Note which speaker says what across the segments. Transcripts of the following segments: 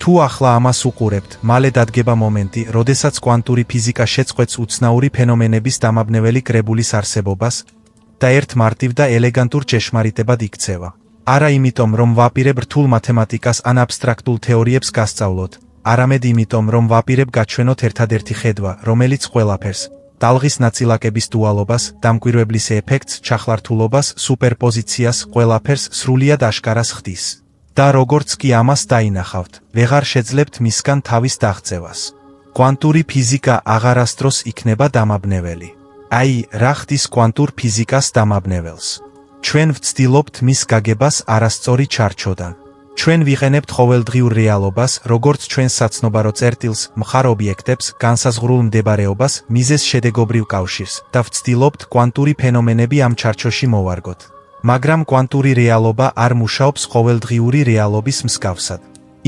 Speaker 1: თუ ახლა ამას უყურებთ, მალე დადგება მომენტი, როდესაც კვანტური ფიზიკა შეწყვეტს უცნაური ფენომენების დამაბნეველი კრებულის არსებობას და ერთ მარტივ და ელეგანტურ ჭეშმარიტებად იქცევა. არა იმიტომ, რომ ვაპირებ რთულ მათემატიკას ან აბსტრაქტულ თეორიებს გასწავლოთ, არამედ იმიტომ, რომ ვაპირებ გაჩვენოთ ერთადერთი ხედვა, რომელიც ყველაფერს, ტალღის ნაწილაკების დუალობას, დამკვირვებლის ეფექტს, ჩახლართულობას, სუპერპოზიციას, ყველაფერს სრულიად აშკარას ხდის. და როგორც კი ამას დაინახავთ, ვეღარ შეძლებთ მისგან თავის დაღწევას. კვანტური ფიზიკა აღარასდროს იქნება დამაბნეველი. აი, რა ხდის კვანტურ ფიზიკას დამაბნეველს? ჩვენ ვცდილობთ მის გაგებას არასწორი ჩარჩოდან. ჩვენ ვიყენებთ ყოველდღიურ რეალობას, როგორც ჩვენ საცნობარო წერტილს, მხარ ობიექტებს, განსაზღვრულ მდებარეობას, მიზეზ შედეგობრივ კავშირს და ვცდილობთ კვანტური ფენომენები ამ ჩარჩოში მოვარგოთ. მაგრამ კვანტური რეალობა არ მუშაობს ყოველდღიური რეალობის მსგავსად.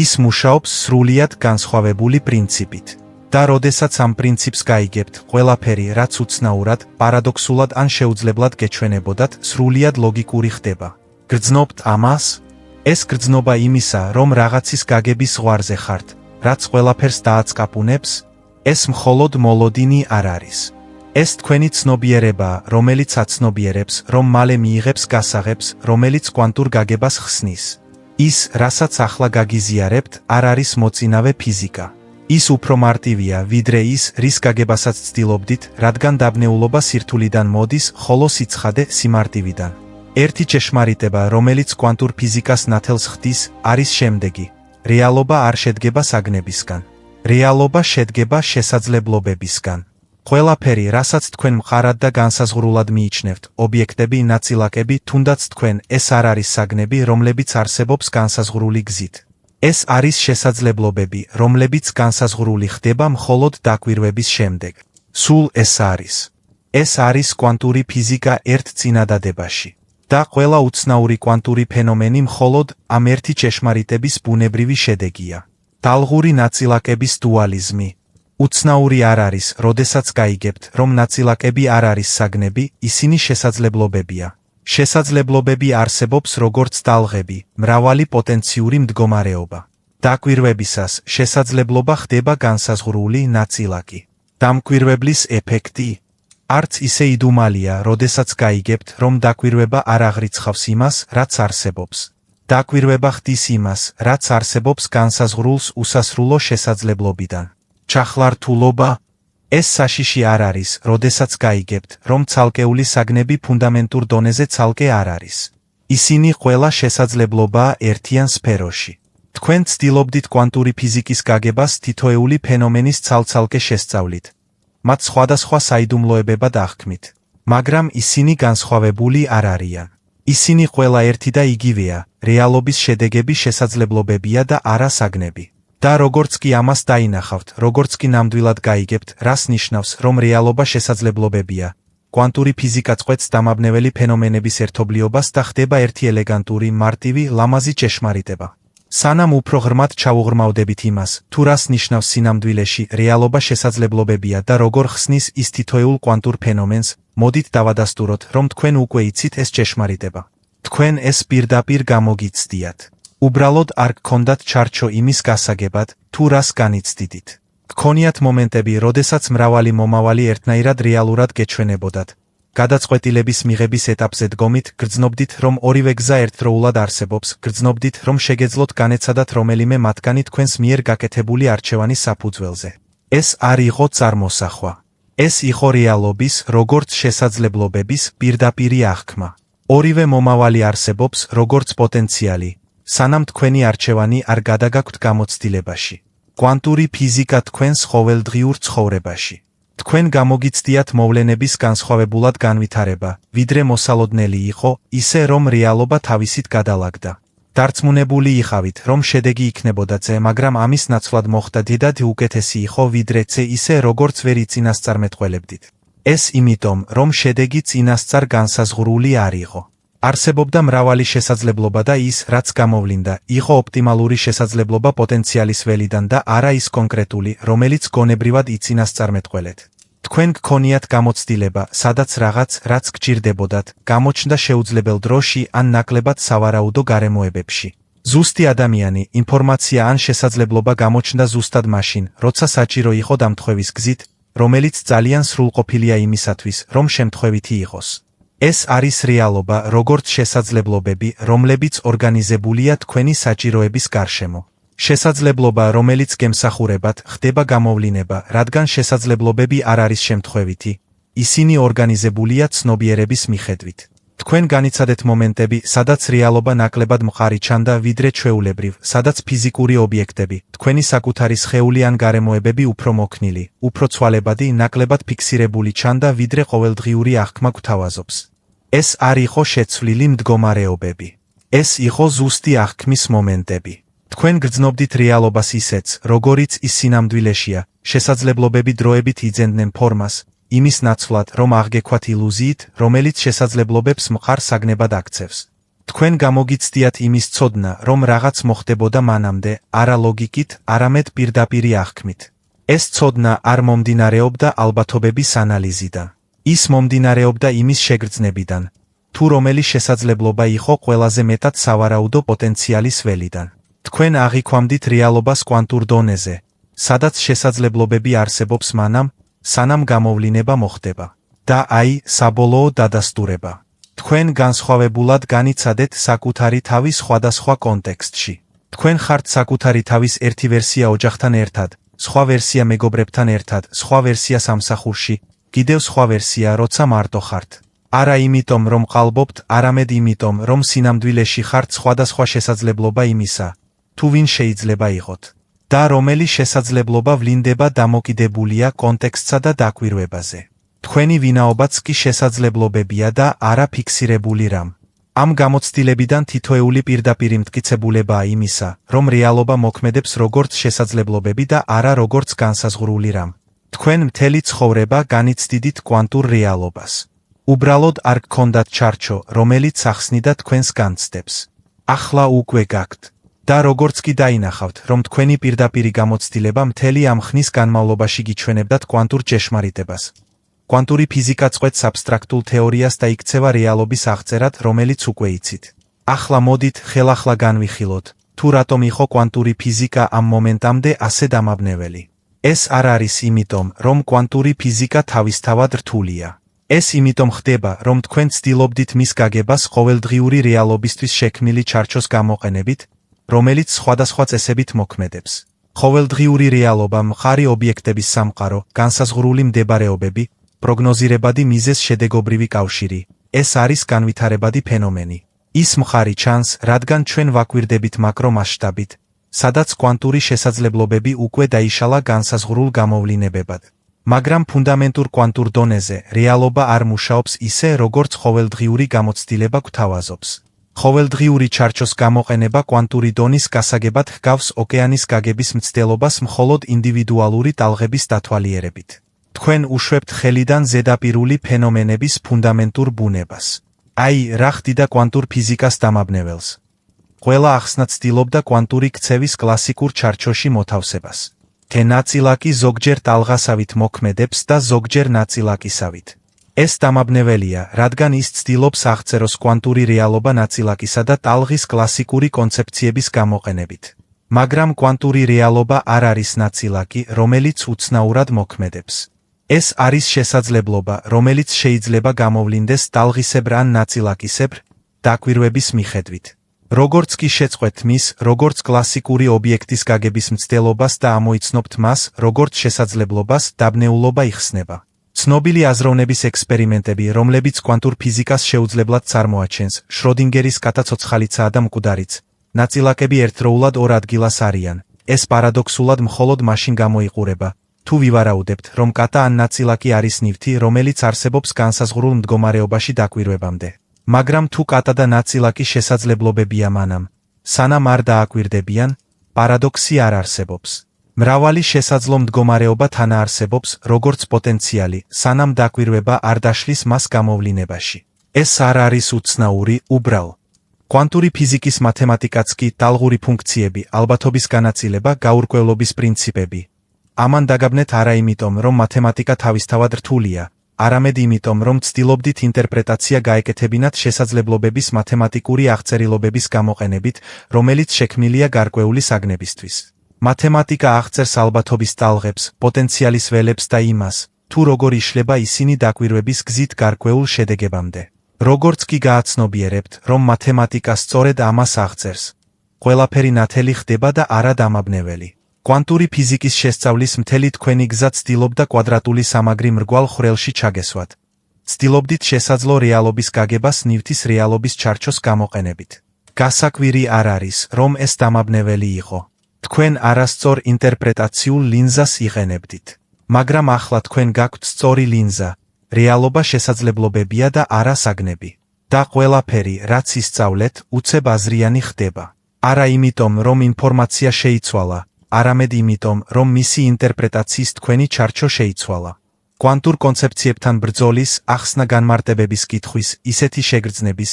Speaker 1: ის მუშაობს სრულიად განსხვავებული პრინციპით. და როდესაც ამ პრინციპს გაიგებთ, ყველაფერი, რაც უცნაურად, პარადოქსულად ან შეუძლებლად გეჩვენებოდათ, სრულიად ლოგიკური ხდება. გრძნობთ ამას? ეს გრძნობა იმისა, რომ რაღაცის გაგების ზღვარზე ხართ, რაც ყველაფერს დააწყაპუნებს, ეს მხოლოდ მოლოდინი არ არის. ეს თქვენი ცნობიერებაა, რომელიც აცნობიერებს, რომ მალე მიიღებს გასაღებს, რომელიც კვანტურ გაგებას ხსნის. ის, რასაც ახლა გაგიზიარებთ, არ არის მოწინავე ფიზიკა. ის უფრო მარტივია, ვიდრე ის, რის გაგებასაც ცდილობდით, რადგან დაბნეულობა სირთულიდან მოდის, ხოლო სიცხადე სიმარტივიდან. ერთი ჭეშმარიტება, რომელიც კვანტურ ფიზიკას ნათელს ხდის, არის შემდეგი. რეალობა არ შედგება საგნებისგან. რეალობა შედგება შესაძლებლობებისგან. ყველაფერი, რასაც თქვენ მყარად და განსაზღვრულად მიიჩნევთ, ობიექტები, ნაწილაკები, თუნდაც თქვენ, ეს არ არის საგნები, რომლებიც არსებობს განსაზღვრული გზით. ეს არის შესაძლებლობები, რომლებიც განსაზღვრული ხდება მხოლოდ დაკვირვების შემდეგ. სულ ეს არის. ეს არის კვანტური ფიზიკა ერთ წინადადებაში. და ყველა უცნაური კვანტური ფენომენი მხოლოდ ამ ერთი ჭეშმარიტების ბუნებრივი შედეგია. ტალღური ნაწილაკების დუალიზმი. უცნაური არ არის, როდესაც გაიგებთ, რომ ნაწილაკები არ არის საგნები, ისინი შესაძლებლობებია. შესაძლებლობები არსებობს როგორც ტალღები, მრავალი პოტენციური მდგომარეობა. დაკვირვებისას შესაძლებლობა ხდება განსაზღვრული ნაწილაკი. დამკვირვებლის ეფექტი. არც ისე იდუმალია, როდესაც გაიგებთ, რომ დაკვირვება არ აღრიცხავს იმას, რაც არსებობს. დაკვირვება ხდის იმას, რაც არსებობს განსაზღვრულს უსასრულო შესაძლებლობიდან. ჩახლართულობა. ეს საშიში არ არის, როდესაც გაიგებთ, რომ ცალკეული საგნები ფუნდამენტურ დონეზე ცალკე არ არის. ისინი ყველა შესაძლებლობაა ერთიან სფეროში. თქვენ ცდილობდით კვანტური ფიზიკის გაგებას თითოეული ფენომენის ცალ-ცალკე შესწავლით. მათ სხვადასხვა საიდუმლოებებად აღქმით. მაგრამ ისინი განსხვავებული არ არიან. ისინი ყველა ერთი და იგივეა, რეალობის შედეგები შესაძლებლობებია და არა საგნები. და როგორც კი ამას დაინახავთ, როგორც კი ნამდვილად გაიგებთ, რას ნიშნავს, რომ რეალობა შესაძლებლობებია, კვანტური ფიზიკა წყვეტს დამაბნეველი ფენომენების ერთობლიობას და ხდება ერთი ელეგანტური, მარტივი, ლამაზი ჭეშმარიტება. სანამ უფრო ღრმად ჩავუღრმავდებით იმას, თუ რას ნიშნავს სინამდვილეში რეალობა შესაძლებლობებია და როგორ ხსნის ის თითოეულ კვანტურ ფენომენს, მოდით დავადასტუროთ, რომ თქვენ უკვე იცით ეს ჭეშმარიტება. თქვენ ეს პირდაპირ გამოგიცდიათ. უბრალოდ არ გქონდათ ჩარჩო იმის გასაგებად, თუ რას განიცდიდით. გქონიათ მომენტები, როდესაც მრავალი მომავალი ერთნაირად რეალურად გეჩვენებოდათ. გადაწყვეტილების მიღების ეტაპზე დგომით, გრძნობდით, რომ ორივე გზა ერთდროულად არსებობს, გრძნობდით, რომ შეგეძლოთ განეცადათ რომელიმე მათგანი თქვენს მიერ გაკეთებული არჩევანის საფუძველზე. ეს არ იყო წარმოსახვა. ეს იყო რეალობის, როგორც შესაძლებლობების პირდაპირი აღქმა. ორივე მომავალი არსებობს, როგორც პოტენციალი. სანამ თქვენი არჩევანი არ გადაგაქვთ გამოცდილებაში. კვანტური ფიზიკა თქვენს ყოველდღიურ ცხოვრებაში. თქვენ გამოგიცდიათ მოვლენების განსხვავებულად განვითარება, ვიდრე მოსალოდნელი იყო, ისე რომ რეალობა თავისით გადალაგდა. დარწმუნებული იყავით, რომ შედეგი იქნებოდა C, მაგრამ ამის ნაცვლად მოხდა D და D უკეთესი იყო ვიდრე C, ისე როგორც ვერ იწინასწარმეტყველებდით. ეს იმიტომ, რომ შედეგი წინასწარ განსაზღვრული არ იყო. არსებობდა მრავალი შესაძლებლობა და ის, რაც გამოვლინდა, იყო ოპტიმალური შესაძლებლობა პოტენციალის ველიდან და არა ის კონკრეტული, რომელიც გონებრივად იწინასწარმეტყველეთ. თქვენ გქონიათ გამოცდილება, სადაც რაღაც, რაც გჭირდებოდათ, გამოჩნდა შეუძლებელ დროში ან ნაკლებად სავარაუდო გარემოებებში. ზუსტი ადამიანი, ინფორმაცია ან შესაძლებლობა გამოჩნდა ზუსტად მაშინ, როცა საჭირო იყო დამთხვევის გზით, რომელიც ძალიან სრულყოფილია იმისათვის, რომ შემთხვევითი იყოს. ეს არის რეალობა, როგორც შესაძლებლობები, რომლებიც ორგანიზებულია თქვენი საჭიროების გარშემო. შესაძლებლობა, რომელიც გემსახურებად, ხდება გამოვლინება, რადგან შესაძლებლობები არ არის შემთხვევითი. ისინი ორგანიზებულია ცნობიერების მიხედვით. თქვენ განიცადეთ მომენტები, სადაც რეალობა ნაკლებად მყარი ჩანდა ვიდრე ჩვეულებრივ, სადაც ფიზიკური ობიექტები, თქვენი საკუთარი სხეული ან გარემოებები უფრო მოქნილი, უფრო ცვალებადი, ნაკლებად ფიქსირებული ჩანდა ვიდრე ყოველდღიური აღქმა გვთავაზობს. ეს არ იყო შეცვლილი მდგომარეობები. ეს იყო ზუსტი აღქმის მომენტები. თქვენ გრძნობდით რეალობას ისეც, როგორიც ის სინამდვილეშია, შესაძლებლობები დროებით იძენდნენ ფორმას, იმის ნაცვლად, რომ აღგექვათ ილუზიით, რომელიც შესაძლებლობებს მყარ საგნებად აქცევს. თქვენ გამოგიცდიათ იმის ცოდნა, რომ რაღაც მოხდებოდა მანამდე, არა ლოგიკით, არამედ პირდაპირი აღქმით. ეს ცოდნა არ მომდინარეობდა ალბათობების ანალიზიდან. ის მომდინარეობდა იმის შეგრძნებიდან, თუ რომელი შესაძლებლობა იყო ყველაზე მეტად სავარაუდო პოტენციალის ველიდან. თქვენ აღიქვამდით რეალობას კვანტურ დონეზე, სადაც შესაძლებლობები არსებობს მანამ, სანამ გამოვლინება მოხდება. და აი, საბოლოო დადასტურება. თქვენ განსხვავებულად განიცადეთ საკუთარი თავის სხვადასხვა კონტექსტში. თქვენ ხართ საკუთარი თავის ერთი ვერსია ოჯახთან ერთად, სხვა ვერსია მეგობრებთან ერთად, სხვა ვერსია სამსახურში, კიდევ სხვა ვერსია, როცა მარტო ხართ. არა იმიტომ, რომ ყალბობთ, არამედ იმიტომ, რომ სინამდვილეში ხართ სხვადასხვა შესაძლებლობა იმისა, თუ ვინ შეიძლება იყოთ. და რომელი შესაძლებლობა ვლინდება დამოკიდებულია კონტექსტსა და დაკვირვებაზე. თქვენი ვინაობაც კი შესაძლებლობებია და არა ფიქსირებული რამ. ამ გამოცდილებიდან თითოეული პირდაპირი მტკიცებულებაა იმისა, რომ რეალობა მოქმედებს როგორც შესაძლებლობები და არა როგორც განსაზღვრული რამ. თქვენ მთელი ცხოვრება განიცდიდით კვანტურ რეალობას. უბრალოდ არ გქონდათ ჩარჩო, რომელიც ახსნიდა თქვენს განცდებს. ახლა უკვე გაქვთ. და როგორც კი დაინახავთ, რომ თქვენი პირდაპირი გამოცდილება მთელი ამ ხნის განმავლობაში გიჩვენებდათ კვანტურ ჭეშმარიტებას. კვანტური ფიზიკა წყვეტს აბსტრაქტულ თეორიას და იქცევა რეალობის აღწერად, რომელიც უკვე იცით. ახლა მოდით ხელახლა განვიხილოთ, თუ რატომ იყო კვანტური ფიზიკა ამ მომენტამდე ასე დამაბნეველი. ეს არ არის იმიტომ, რომ კვანტური ფიზიკა თავისთავად რთულია. ეს იმიტომ ხდება, რომ თქვენ ცდილობდით მის გაგებას ყოველდღიური რეალობისთვის შექმნილი ჩარჩოს გამოყენებით, რომელიც სხვადასხვა წესებით მოქმედებს. ყოველდღიური რეალობა მყარი ობიექტების სამყარო, განსაზღვრული მდებარეობები, პროგნოზირებადი მიზეზ-შედეგობრივი კავშირი. ეს არის განვითარებადი ფენომენი. ის მყარი ჩანს, რადგან ჩვენ ვაკვირდებით მაკრო მასშტაბით, სადაც კვანტური შესაძლებლობები უკვე დაიშალა განსაზღვრულ გამოვლინებებად. მაგრამ ფუნდამენტურ კვანტურ დონეზე რეალობა არ მუშაობს ისე, როგორც ყოველდღიური გამოცდილება გვთავაზობს. ყოველდღიური ჩარჩოს გამოყენება კვანტური დონის გასაგებად ჰგავს ოკეანის გაგების მცდელობას მხოლოდ ინდივიდუალური ტალღების დათვალიერებით. თქვენ უშვებთ ხელიდან ზედაპირული ფენომენების ფუნდამენტურ ბუნებას. აი, რა ხდიდა კვანტურ ფიზიკას დამაბნეველს. ყველა ახსნა ცდილობდა კვანტური ქცევის კლასიკურ ჩარჩოში მოთავსებას. თე ნაწილაკი ზოგჯერ ტალღასავით მოქმედებს და ზოგჯერ ნაწილაკისავით. ეს დამაბნეველია, რადგან ის ცდილობს აღწეროს კვანტური რეალობა ნაწილაკისა და ტალღის კლასიკური კონცეფციების გამოყენებით. მაგრამ კვანტური რეალობა არ არის ნაწილაკი, რომელიც უცნაურად მოქმედებს. ეს არის შესაძლებლობა, რომელიც შეიძლება გამოვლინდეს ტალღისებრ ან ნაწილაკისებრ, დაკვირვების მიხედვით. როგორც კი შეწყვეტ მის, როგორც კლასიკური ობიექტის გაგების მცდელობას და ამოიცნობთ მას, როგორც შესაძლებლობას, დაბნეულობა იხსნება. ცნობილი აზროვნების ექსპერიმენტები, რომლებიც კვანტურ ფიზიკას შეუძლებლად წარმოაჩენს, შროდინგერის კატაცოცხალიცაა და მკვდარიც, ნაწილაკები ერთდროულად ორ ადგილას არიან. ეს პარადოქსულად მხოლოდ მაშინ გამოიყურება, თუ ვივარაუდებთ, რომ კატა ან ნაწილაკი არის ნივთი, რომელიც არსებობს განსაზღვრულ მდგომარეობაში დაკვირვებამდე. მაგრამ თუ კატა და ნაწილაკი შესაძლებლობებია მანამ, სანამ არ დააკვირდებიან, პარადოქსი არ არსებობს. მრავალი შესაძლო მდგომარეობა თანაარსებობს, როგორც პოტენციალი, სანამ დაკვირვება არ დაშლის მას გამოვლინებაში. ეს არ არის უცნაური, უბრალო. კვანტური ფიზიკის მათემატიკაც კი ტალღური ფუნქციები, ალბათობის განაწილება, გაურკვევლობის პრინციპები. ამან დაგაბნეთ არა იმიტომ, რომ მათემატიკა თავისთავად რთულია, არამედ იმიტომ, რომ ცდილობდით ინტერპრეტაცია გაეკეთებინათ შესაძლებლობების მათემატიკური აღწერილობების გამოყენებით, რომელიც შექმნილია გარკვეული საგნებისთვის. მათემატიკა აღწერს ალბათობის ტალღებს, პოტენციალის ველებს და იმას, თუ როგორ იშლება ისინი დაკვირვების გზით გარკვეულ შედეგებამდე. როგორც კი გააცნობიერებთ, რომ მათემატიკა სწორედ ამას აღწერს, ყველაფერი ნათელი ხდება და არა დამაბნეველი. კვანტური ფიზიკის შესწავლის მთელი თქვენი გზა ცდილობდა კვადრატული სამაგრი მრგვალ ხვრელში ჩაგესვათ. ცდილობდით შესაძლო რეალობის გაგებას ნივთის რეალობის ჩარჩოს გამოყენებით. გასაკვირი არ არის, რომ ეს დამაბნეველი იყო. თქვენ არასწორ ინტერპრეტაციულ ლინზას იყენებდით. მაგრამ ახლა თქვენ გაქვთ სწორი ლინზა, რეალობა შესაძლებლობებია და არა საგნები. და ყველაფერი, რაც ისწავლეთ, უცებ აზრიანი ხდება. არა იმიტომ, რომ ინფორმაცია შეიცვალა, არამედ იმიტომ, რომ მისი ინტერპრეტაციის თქვენი ჩარჩო შეიცვალა. კვანტურ კონცეფციებთან ბრძოლის, ახსნა განმარტებების კითხვის, ისეთი შეგრძნების,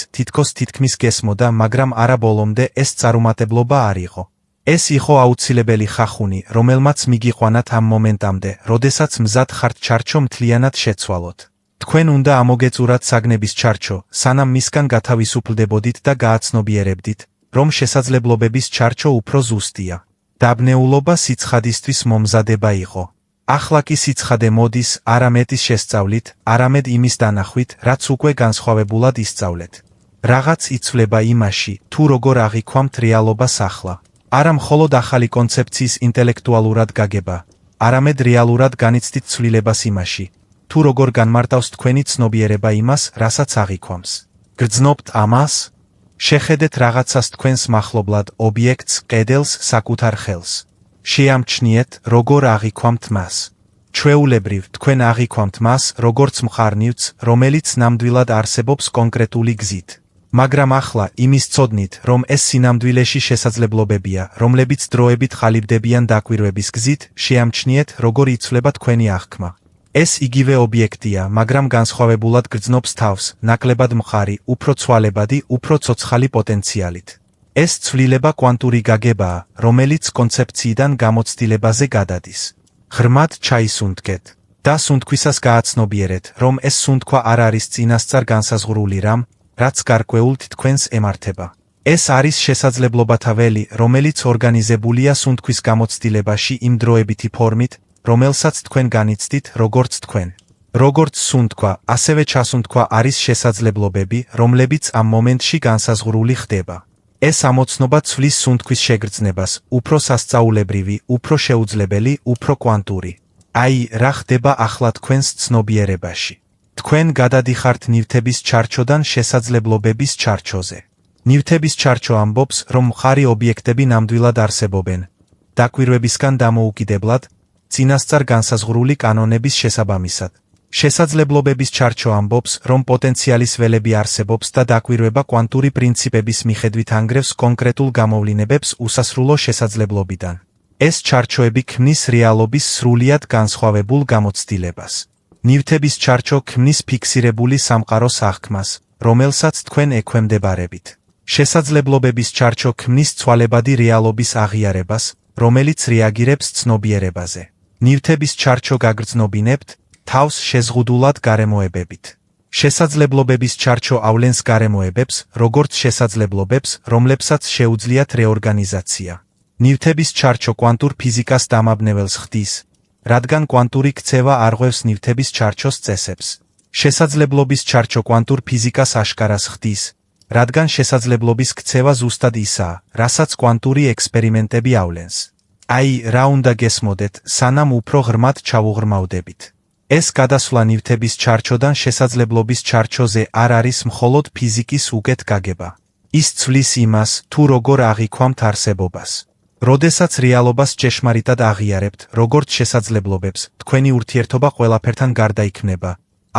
Speaker 1: თითქმის გესმოდა, მაგრამ არა ბოლომდე ეს წარუმატებლობა არ იყო. ეს იყო აუცილებელი ხახუნი, რომელმაც მიგიყვანათ ამ მომენტამდე, როდესაც მზად ხართ ჩარჩო მთლიანად შეცვალოთ. თქვენ უნდა ამოგეწურათ საგნების ჩარჩო, სანამ მისგან გათავისუფლდებოდით და გააცნობიერებდით, რომ შესაძლებლობების ჩარჩო უფრო ზუსტია. დაბნეულობა სიცხადისთვის მომზადება იყო. ახლა კი სიცხადე მოდის არა მეტის შესწავლით, არამედ იმის დანახვით, რაც უკვე განსხვავებულად ისწავლეთ. რაღაც იცვლება იმაში, თუ როგორ აღიქვამთ რეალობას ახლა. არა მხოლოდ ახალი კონცეფციის ინტელექტუალურად გაგება, არამედ რეალურად განიცდით ცვლილებას იმაში, თუ როგორ განმარტავს თქვენი ცნობიერება იმას, რასაც აღიქვამს. გრძნობთ ამას? შეხედეთ რაღაცას თქვენს მახლობლად, ობიექტს, კედელს, საკუთარ ხელს. შეამჩნიეთ, როგორ აღიქვამთ მას. ჩვეულებრივ, თქვენ აღიქვამთ მას, როგორც მხარნივს, რომელიც ნამდვილად არსებობს კონკრეტული გზით. მაგრამ ახლა იმის ცოდნით, რომ ეს სინამდვილეში შესაძლებლობებია, რომლებიც დროებით ყალიბდებიან დაკვირვების გზით, შეამჩნიეთ, როგორ იცვლება თქვენი აღქმა. ეს იგივე ობიექტია, მაგრამ განსხვავებულად გრძნობს თავს, ნაკლებად მხარი, უფრო ცვალებადი, უფრო ცოცხალი პოტენციალით. ეს ცვლილება კვანტური გაგებაა, რომელიც კონცეფციიდან გამოცდილებაზე გადადის. ღრმად ჩაისუნთქეთ და სუნთქვისას გააცნობიერეთ, რომ ეს სუნთქვა არ არის წინასწარ განსაზღვრული რამ, რაც გარკვეულ თქვენს ემართება. ეს არის შესაძლებლობათა ველი, რომელიც ორგანიზებულია სუნთქვის გამოცდილებაში იმ დროებითი ფორმით, რომელსაც თქვენ განიცდით, როგორც თქვენ. როგორც სუნთქვა, ასევე ჩასუნთქვა არის შესაძლებლობები, რომლებიც ამ მომენტში განსაზღვრული ხდება. ეს ამოცნობა ცვლის სუნთქვის შეგრძნებას, უფრო სასწაულებრივი, უფრო შეუძლებელი, უფრო კვანტური. აი, რა ხდება ახლა თქვენს ცნობიერებაში. თქვენ გადადიხართ ნივთების ჩარჩოდან შესაძლებლობების ჩარჩოზე. ნივთების ჩარჩო ამბობს, რომ მხარი ობიექტები ნამდვილად არსებობენ. დაკვირვებისგან დამოუკიდებლად, წინასწარ განსაზღვრული კანონების შესაბამისად. შესაძლებლობების ჩარჩო ამბობს, რომ პოტენციალის ველები არსებობს და დაკვირვება კვანტური პრინციპების მიხედვით ანგრევს კონკრეტულ გამოვლინებებს უსასრულო შესაძლებლობიდან. ეს ჩარჩოები ქმნის რეალობის სრულიად განსხვავებულ გამოცდილებას. ნივთების ჩარჩო ქმნის ფიქსირებული სამყაროს აღქმას, რომელსაც თქვენ ექვემდებარებით. შესაძლებლობების ჩარჩო ქმნის ცვალებადი რეალობის აღიარებას, რომელიც რეაგირებს ცნობიერებაზე. ნივთების ჩარჩო გაგრძნობინებთ, თავს შეზღუდულად გარემოებებით. შესაძლებლობების ჩარჩო ავლენს გარემოებებს, როგორც შესაძლებლობებს, რომლებსაც შეუძლიათ რეორგანიზაცია. ნივთების ჩარჩო კვანტურ ფიზიკას დამაბნეველს ხდის, რადგან კვანტური ქცევა არღვევს ნივთების ჩარჩოს წესებს. შესაძლებლობის ჩარჩო კვანტურ ფიზიკას აშკარას ხდის, რადგან შესაძლებლობის ქცევა ზუსტად ისაა, რასაც კვანტური ექსპერიმენტები ავლენს. აი, რა უნდა გესმოდეთ, სანამ უფრო ღრმად ჩავუღრმავდებით. ეს გადასვლა ნივთების ჩარჩოდან შესაძლებლობის ჩარჩოზე არ არის მხოლოდ ფიზიკის უკეთ გაგება. ის ცვლის იმას, თუ როგორ აღიქვამთ არსებობას. როდესაც რეალობას ჭეშმარიტად აღიარებთ, როგორც შესაძლებლობებს, თქვენი ურთიერთობა ყველაფერთან გარდაიქმნება,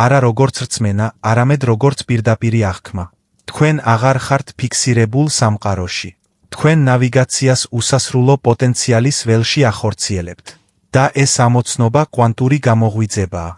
Speaker 1: არა როგორც რწმენა, არამედ როგორც პირდაპირი აღქმა. თქვენ აღარ ხართ ფიქსირებულ სამყაროში. თქვენ ნავიგაციას უსასრულო პოტენციალის ველში ახორციელებთ. და ეს ამოცნობა კვანტური გამოღვიძებაა.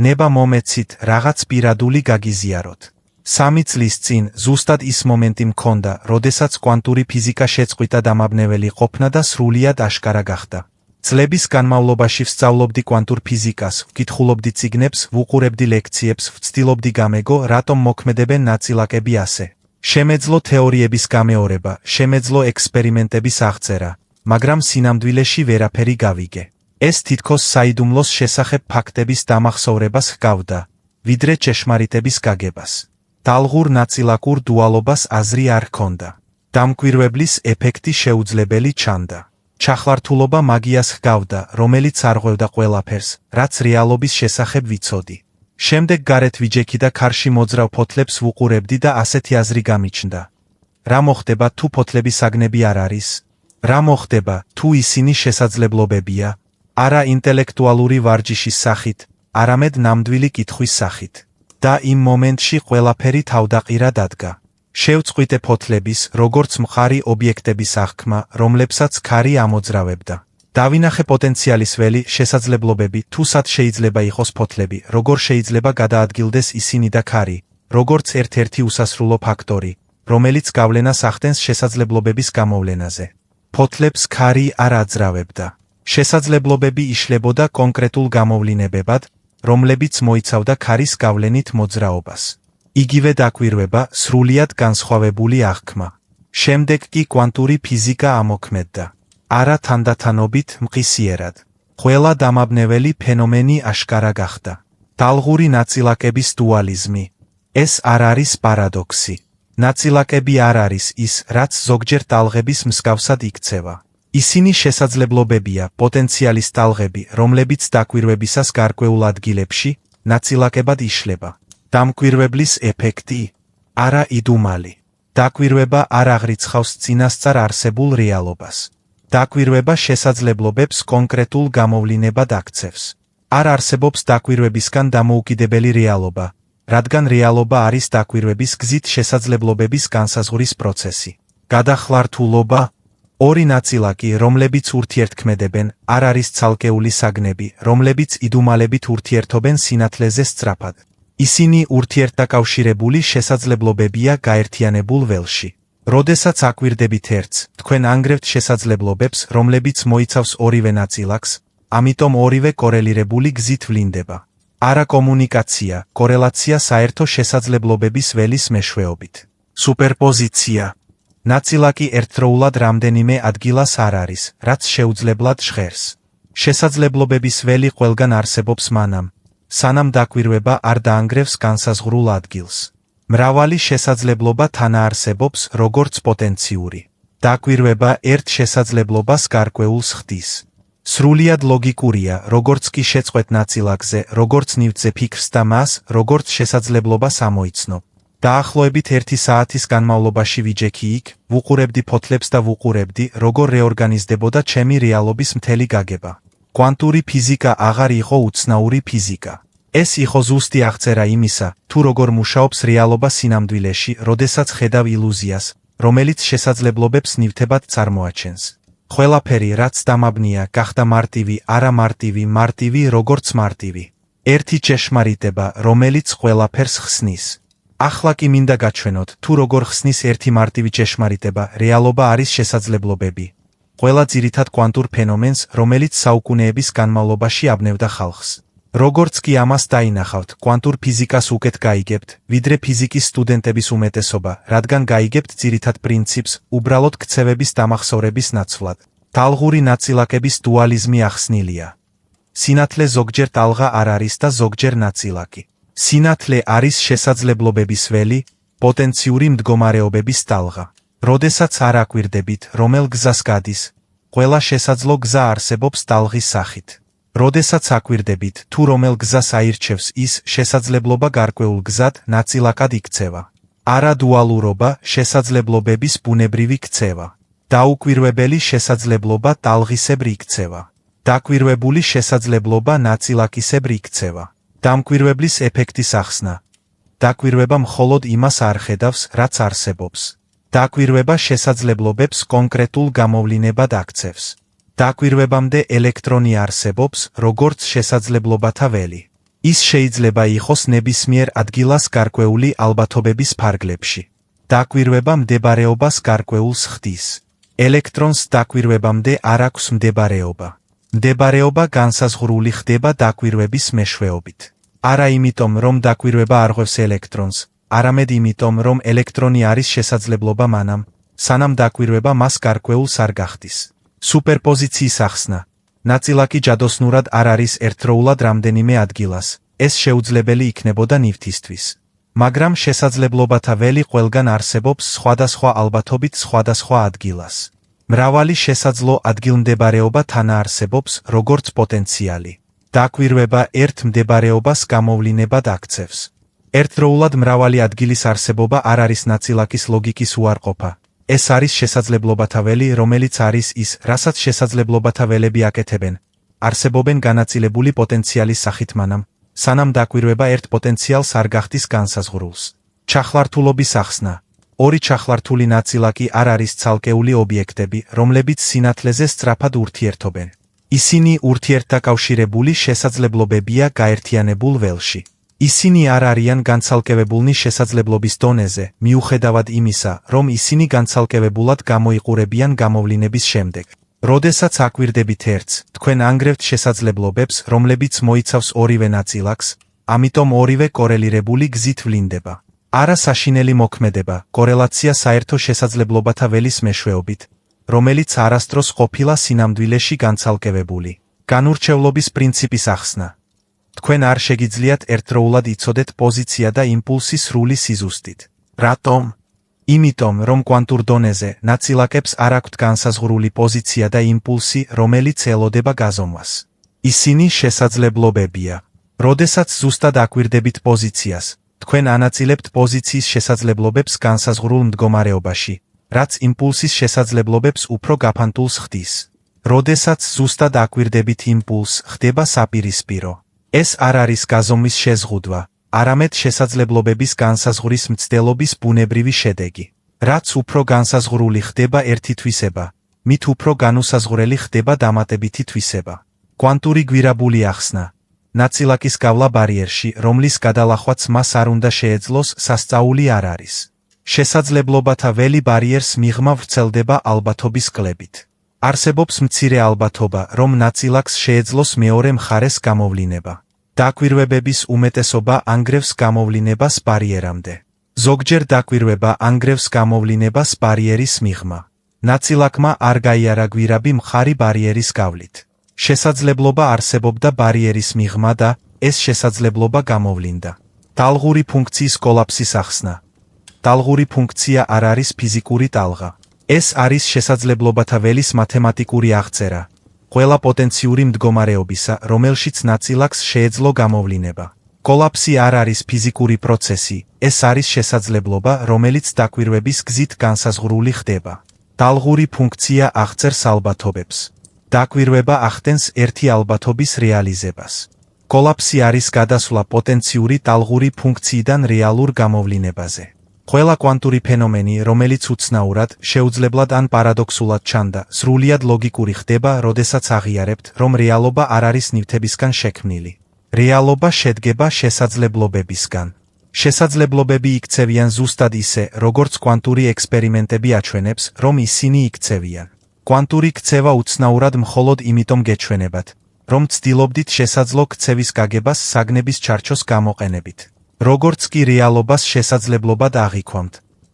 Speaker 1: ნება მომეცით, რაღაც პირადული გაგიზიაროთ. 3 წლის წინ ზუსტად ის მომენტი მქონდა, როდესაც კვანტური ფიზიკა შეწყვიტა დამაბნეველი ყოფნა და სრულიად აშკარა გახდა. წლების განმავლობაში ვსწავლობდი კვანტურ ფიზიკას, ვკითხულობდი წიგნებს, ვუყურებდი ლექციებს, ვცდილობდი გამეგო, რატომ მოქმედებენ ნაწილაკები ასე. შემეძლო თეორიების გამეორება, შემეძლო ექსპერიმენტების აღწერა, მაგრამ სინამდვილეში ვერაფერი გავიგე. ეს თითქოს საიდუმლოს შესახებ ფაქტების დამახსოვრებას ჰგავდა, ვიდრე ჭეშმარიტების გაგებას. ტალღურ ნაწილაკურ დუალობას აზრი არ ჰქონდა. დამკვირვებლის ეფექტი შეუძლებელი ჩანდა. ჩახლართულობა მაგიას ჰგავდა, რომელიც არღვევდა ყველაფერს, რაც რეალობის შესახებ ვიცოდი. შემდეგ გარეთ ვიჯექი და ქარში მოძრავ ფოთლებს ვუყურებდი და ასეთი აზრი გამიჩნდა. რა მოხდება თუ ფოთლები საგნები არ არის? რა მოხდება თუ ისინი შესაძლებლობებია? არა ინტელექტუალური ვარჯიშის სახით, არამედ ნამდვილი კითხვის სახით. და იმ მომენტში ყველაფერი თავდაყირა დადგა. შევწყვიტე ფოთლების, როგორც მხარი ობიექტების აღქმა, რომლებსაც ქარი ამოძრავებდა. დავინახე პოტენციალის ველი, შესაძლებლობები, თუ სად შეიძლება იყოს ფოთლები, როგორ შეიძლება გადაადგილდეს ისინი და ქარი, როგორც ერთ-ერთი უსასრულო ფაქტორი, რომელიც გავლენას ახდენს შესაძლებლობების გამოვლენაზე. ფოთლებს ქარი არ აძრავებდა. შესაძლებლობები იშლებოდა კონკრეტულ გამოვლინებებად, რომლებიც მოიცავდა ქარის გავლენით მოძრაობას. იგივე დაკვირვება, სრულიად განსხვავებული აღქმა. შემდეგ კი კვანტური ფიზიკა ამოქმედდა. არა თანდათანობით, მყისიერად. ყველა დამაბნეველი ფენომენი აშკარა გახდა. ტალღური ნაწილაკების დუალიზმი. ეს არ არის პარადოქსი. ნაწილაკები არ არის ის, რაც ზოგჯერ ტალღების მსგავსად იქცევა. ისინი შესაძლებლობებია, პოტენციალის ტალღები, რომლებიც დაკვირვებისას გარკვეულ ადგილებში, ნაწილაკებად იშლება. დამკვირვებლის ეფექტი. არა იდუმალი. დაკვირვება არ აღრიცხავს წინასწარ არსებულ რეალობას. დაკვირვება შესაძლებლობებს კონკრეტულ გამოვლინებად აქცევს. არ არსებობს დაკვირვებისგან დამოუკიდებელი რეალობა, რადგან რეალობა არის დაკვირვების გზით შესაძლებლობების განსაზღვრის პროცესი. გადახლართულობა. ორი ნაწილაკი, რომლებიც ურთიერთქმედებენ, არ არის ცალკეული საგნები, რომლებიც იდუმალებით ურთიერთობენ სინათლეზე სწრაფად. ისინი ურთიერთდაკავშირებული შესაძლებლობებია გაერთიანებულ ველში. როდესაც აკვირდებით ერთს, თქვენ ანგრევთ შესაძლებლობებს, რომლებიც მოიცავს ორივე ნაწილაკს, ამიტომ ორივე კორელირებული გზით ვლინდება. არა კომუნიკაცია, კორელაცია საერთო შესაძლებლობების ველის მეშვეობით. სუპერპოზიცია. ნაწილაკი ერთდროულად რამდენიმე ადგილას არ არის, რაც შეუძლებლად ჟღერს. შესაძლებლობების ველი ყველგან არსებობს მანამ, სანამ დაკვირვება არ დაანგრევს განსაზღვრულ ადგილს. მრავალი შესაძლებლობა თანაარსებობს, როგორც პოტენციური. დაკვირვება ერთ შესაძლებლობას გარკვეულს ხდის. სრულიად ლოგიკურია, როგორც კი შეწყვეტ ნაწილაკზე, როგორც ნივთზე ფიქრს და მას, როგორც შესაძლებლობას ამოიცნო. დაახლოებით 1 საათის განმავლობაში ვიჯექი იქ, ვუყურებდი ფოთლებს და ვუყურებდი, როგორ რეორგანიზდებოდა ჩემი რეალობის მთელი გაგება. კვანტური ფიზიკა აღარ იყო უცნაური ფიზიკა. ეს იყო ზუსტი აღწერა იმისა, თუ როგორ მუშაობს რეალობა სინამდვილეში, როდესაც ხედავ ილუზიას, რომელიც შესაძლებლობებს ნივთებად წარმოაჩენს. ყველაფერი, რაც დამაბნია, გახდა მარტივი, არა მარტივი, მარტივი, როგორც მარტივი. ერთი ჭეშმარიტება, რომელიც ყველაფერს ხსნის. ახლა კი მინდა გაჩვენოთ, თუ როგორ ხსნის ერთი მარტივი ჭეშმარიტება, რეალობა არის შესაძლებლობები. ყველა ძირითად კვანტურ ფენომენს, რომელიც საუკუნეების განმავლობაში აბნევდა ხალხს. როგორც კი ამას დაინახავთ, კვანტურ ფიზიკას უკეთ გაიგებთ, ვიდრე ფიზიკის სტუდენტების უმეტესობა, რადგან გაიგებთ ძირითად პრინციპს, უბრალოდ ქცევების დამახსოვრების ნაცვლად. ტალღური ნაწილაკების დუალიზმი ახსნილია. სინათლე ზოგჯერ ტალღა არ არის და ზოგჯერ ნაწილაკი. სინათლე არის შესაძლებლობების ველი, პოტენციური მდგომარეობების ტალღა. როდესაც არ აკვირდებით, რომელ გზას გადის, ყველა შესაძლო გზა არსებობს ტალღის სახით. როდესაც აკვირდებით, თუ რომელ გზას აირჩევს ის, შესაძლებლობა გარკვეულ გზად, ნაწილაკად იქცევა. არა დუალურობა, შესაძლებლობების ბუნებრივი ქცევა. დაუკვირვებელი შესაძლებლობა ტალღისებრი იქცევა. დაკვირვებული შესაძლებლობა ნაწილაკისებრი იქცევა. დამკვირვებლის ეფექტის ახსნა. დაკვირვება მხოლოდ იმას არ ხედავს, რაც არსებობს. დაკვირვება შესაძლებლობებს კონკრეტულ გამოვლინებად აქცევს. დაკვირვებამდე ელექტრონი არსებობს, როგორც შესაძლებლობათა ველი. ის შეიძლება იყოს ნებისმიერ ადგილას გარკვეული ალბათობების ფარგლებში. დაკვირვება მდებარეობას გარკვეულს ხდის. ელექტრონს დაკვირვებამდე არ აქვს მდებარეობა. მდებარეობა განსაზღვრული ხდება დაკვირვების მეშვეობით. არა იმიტომ, რომ დაკვირვება არღვევს ელექტრონს, არამედ იმიტომ, რომ ელექტრონი არის შესაძლებლობა მანამ, სანამ დაკვირვება მას გარკვეულს არ გახდის. სუპერპოზიციის ახსნა. ნაწილაკი ჯადოსნურად არ არის ერთდროულად რამდენიმე ადგილას, ეს შეუძლებელი იქნებოდა ნივთისთვის. მაგრამ შესაძლებლობათა ველი ყველგან არსებობს სხვადასხვა ალბათობით სხვადასხვა ადგილას. მრავალი შესაძლო ადგილმდებარეობა თანაარსებობს, როგორც პოტენციალი. დაკვირვება ერთ მდებარეობას გამოვლინებად აქცევს. ერთდროულად მრავალი ადგილის არსებობა არ არის ნაწილაკის ლოგიკის უარყოფა. ეს არის შესაძლებლობათა ველი, რომელიც არის ის, რასაც შესაძლებლობათა ველები აკეთებენ. არსებობენ განაწილებული პოტენციალის სახით მანამ, სანამ დაკვირვება ერთ პოტენციალს არ გახდის განსაზღვრულს. ჩახლართულობის ახსნა. ორი ჩახლართული ნაწილაკი არ არის ცალკეული ობიექტები, რომლებიც სინათლეზე სწრაფად ურთიერთობენ. ისინი ურთიერთდაკავშირებული შესაძლებლობებია გაერთიანებულ ველში. ისინი არ არიან განცალკევებულნი შესაძლებლობის დონეზე, მიუხედავად იმისა, რომ ისინი განცალკევებულად გამოიყურებიან გამოვლინების შემდეგ. როდესაც აკვირდებით ერთს, თქვენ ანგრევთ შესაძლებლობებს, რომლებიც მოიცავს ორივე ნაწილაკს, ამიტომ ორივე კორელირებული გზით ვლინდება. არა საშინელი მოქმედება, კორელაცია საერთო შესაძლებლობათა ველის მეშვეობით, რომელიც არასდროს ყოფილა სინამდვილეში განცალკევებული. განურჩევლობის პრინციპის ახსნა. თქვენ არ შეგიძლიათ ერთდროულად იცოდეთ პოზიცია და იმპულსი სრული სიზუსტით. რატომ? იმიტომ, რომ კვანტურ დონეზე ნაწილაკებს არ აქვთ განსაზღვრული პოზიცია და იმპულსი, რომელიც ელოდება გაზომვას. ისინი შესაძლებლობებია. როდესაც ზუსტად აკვირდებით პოზიციას, თქვენ ანაწილებთ პოზიციის შესაძლებლობებს განსაზღვრულ მდგომარეობაში, რაც იმპულსის შესაძლებლობებს უფრო გაფანტულს ხდის. როდესაც ზუსტად აკვირდებით იმპულსს, ხდება საპირისპირო. ეს არ არის გაზომვის შეზღუდვა, არამედ შესაძლებლობების განსაზღვრის მცდელობის ბუნებრივი შედეგი. რაც უფრო განსაზღვრული ხდება ერთი თვისება, მით უფრო განუსაზღვრელი ხდება დამატებითი თვისება. კვანტური გვირაბული ახსნა. ნაწილაკის გავლა ბარიერში, რომლის გადალახვაც მას არ უნდა შეეძლოს, სასწაული არ არის. შესაძლებლობათა ველი ბარიერს მიღმა ვრცელდება ალბათობის კლებით. არსებობს მცირე ალბათობა, რომ ნაწილაკს შეეძლოს მეორე მხარეს გამოვლინება. დაკვირვებების უმეტესობა ანგრევს გამოვლინებას ბარიერამდე. ზოგჯერ დაკვირვება ანგრევს გამოვლინებას ბარიერის მიღმა. ნაწილაკმა არ გაიარა გვირაბი მხარი ბარიერის გავლით. შესაძლებლობა არსებობდა ბარიერის მიღმა და ეს შესაძლებლობა გამოვლინდა. ტალღური ფუნქციის კოლაფსის ახსნა. ტალღური ფუნქცია არ არის ფიზიკური ტალღა. ეს არის შესაძლებლობათა ველის მათემატიკური აღწერა, ყველა პოტენციური მდგომარეობისა, რომელშიც ნაწილაკს შეეძლო გამოვლინება. კოლაფსი არ არის ფიზიკური პროცესი, ეს არის შესაძლებლობა, რომელიც დაკვირვების გზით განსაზღვრული ხდება. ტალღური ფუნქცია აღწერს ალბათობებს. დაკვირვება ახდენს ერთი ალბათობის რეალიზებას. კოლაფსი არის გადასვლა პოტენციური ტალღური ფუნქციიდან რეალურ გამოვლინებაზე. ყველა კვანტური ფენომენი, რომელიც უცნაურად, შეუძლებლად ან პარადოქსულად ჩანდა, სრულიად ლოგიკური ხდება, როდესაც აღიარებთ, რომ რეალობა არ არის ნივთებისგან შექმნილი. რეალობა შედგება შესაძლებლობებისგან. შესაძლებლობები იქცევიან ზუსტად ისე, როგორც კვანტური ექსპერიმენტები აჩვენებს, რომ ისინი იქცევიან. კვანტური ქცევა უცნაურად მხოლოდ იმიტომ გეჩვენებათ, რომ ცდილობდით შესაძლო ქცევის გაგებას საგნების ჩარჩოს გამოყენებით. როგორც კი რეალობას შესაძლებლობად აღიქვამთ,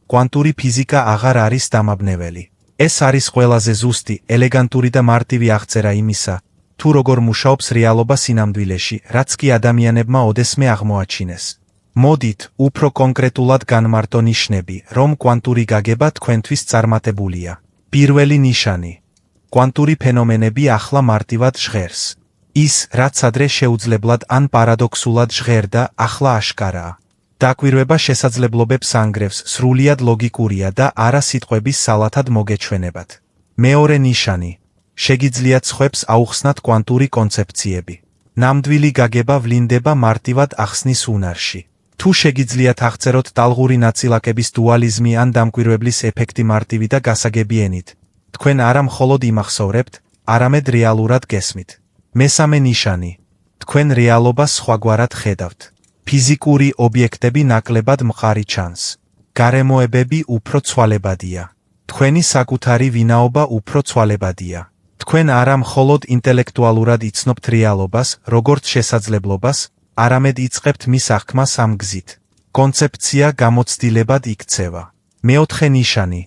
Speaker 1: კვანტური ფიზიკა აღარ არის დამაბნეველი. ეს არის ყველაზე ზუსტი, ელეგანტური და მარტივი აღწერა იმისა, თუ როგორ მუშაობს რეალობა სინამდვილეში, რაც კი ადამიანებმა ოდესმე აღმოაჩინეს. მოდით, უფრო კონკრეტულად განმარტო ნიშნები, რომ კვანტური გაგება თქვენთვის წარმატებულია. პირველი ნიშანი. კვანტური ფენომენები ახლა მარტივად ჟღერს. ის, რაც ადრე შეუძლებლად ან პარადოქსულად ჟღერდა, ახლა აშკარაა. დაკვირვება შესაძლებლობებს ანგრევს, სრულიად ლოგიკურია და არა სიტყვების სალათად მოგეჩვენებათ. მეორე ნიშანი. შეგიძლიათ სხვებს აუხსნათ კვანტური კონცეფციები. ნამდვილი გაგება ვლინდება მარტივად ახსნის უნარში. თუ შეგიძლიათ აღწეროთ ტალღური ნაწილაკების დუალიზმი ან დამკვირვებლის ეფექტი მარტივი და გასაგები ენით, თქვენ არა მხოლოდ იმახსოვრებთ, არამედ რეალურად გესმით. მესამე ნიშანი. თქვენ რეალობას სხვაგვარად ხედავთ. ფიზიკური ობიექტები ნაკლებად მყარი ჩანს. გარემოებები უფრო ცვალებადია. თქვენი საკუთარი ვინაობა უფრო ცვალებადია. თქვენ არა მხოლოდ ინტელექტუალურად იცნობთ რეალობას, როგორც შესაძლებლობას, არამედ იწყებთ მის აღქმას ამ გზით. კონცეფცია გამოცდილებად იქცევა. მეოთხე ნიშანი.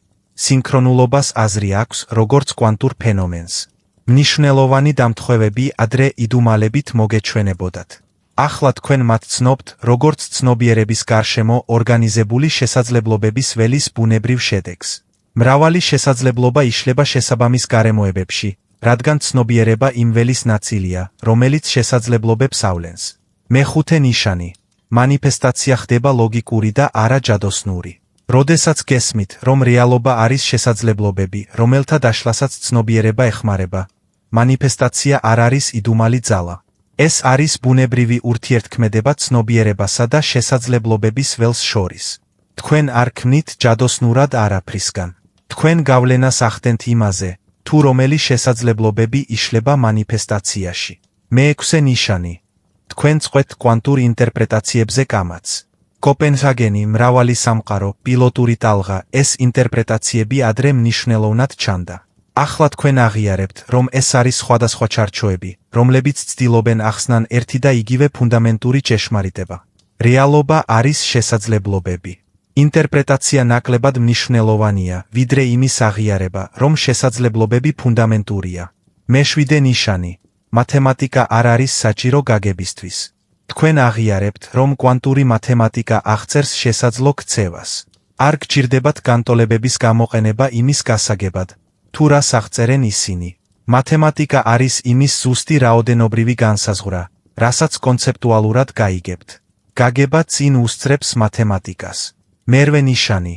Speaker 1: სინქრონულობას აზრი აქვს, როგორც კვანტურ ფენომენს. მნიშვნელოვანი დამთხვევები ადრე იდუმალებით მოგეჩვენებოდათ. ახლა თქვენ მათ ცნობთ, როგორც ცნობიერების გარშემო ორგანიზებული შესაძლებლობების ველის ბუნებრივ შედეგს. მრავალი შესაძლებლობა იშლება შესაბამის გარემოებებში, რადგან ცნობიერება იმ ველის ნაწილია, რომელიც შესაძლებლობებს ავლენს. მეხუთე ნიშანი. მანიფესტაცია ხდება ლოგიკური და არა ჯადოსნური. როდესაც გესმით, რომ რეალობა არის შესაძლებლობები, რომელთა დაშლასაც ცნობიერება ეხმარება, მანიფესტაცია არ არის იდუმალი ძალა. ეს არის ბუნებრივი ურთიერთქმედება ცნობიერებასა და შესაძლებლობების ველს შორის. თქვენ არ ქმნით ჯადოსნურად არაფრისგან. თქვენ გავლენას ახდენთ იმაზე, თუ რომელი შესაძლებლობები იშლება მანიფესტაციაში. მეექვსე ნიშანი. თქვენ წყვეთ კვანტურ ინტერპრეტაციებზე კამაც. კოპენჰაგენი, მრავალი სამყარო, პილოტური ტალღა, ეს ინტერპრეტაციები ადრე მნიშვნელოვნად ჩანდა. ახლა თქვენ აღიარებთ, რომ ეს არის სხვადასხვა ჩარჩოები, რომლებიც ცდილობენ ახსნან ერთი და იგივე ფუნდამენტური ჭეშმარიტება. რეალობა არის შესაძლებლობები. ინტერპრეტაცია ნაკლებად მნიშვნელოვანია, ვიდრე იმის აღიარება, რომ შესაძლებლობები ფუნდამენტურია. მეშვიდე ნიშანი. მათემატიკა არ არის საჭირო გაგებისთვის. თქვენ აღიარებთ, რომ კვანტური მათემატიკა აღწერს შესაძლო ქცევას. არ გჭირდებათ განტოლებების გამოყენება იმის გასაგებად, თუ რას აღწერენ ისინი. მათემატიკა არის იმის ზუსტი რაოდენობრივი განსაზღვრა, რასაც კონცეპტუალურად გაიგებთ. გაგება წინ უსწრებს მათემატიკას. მერვე ნიშანი.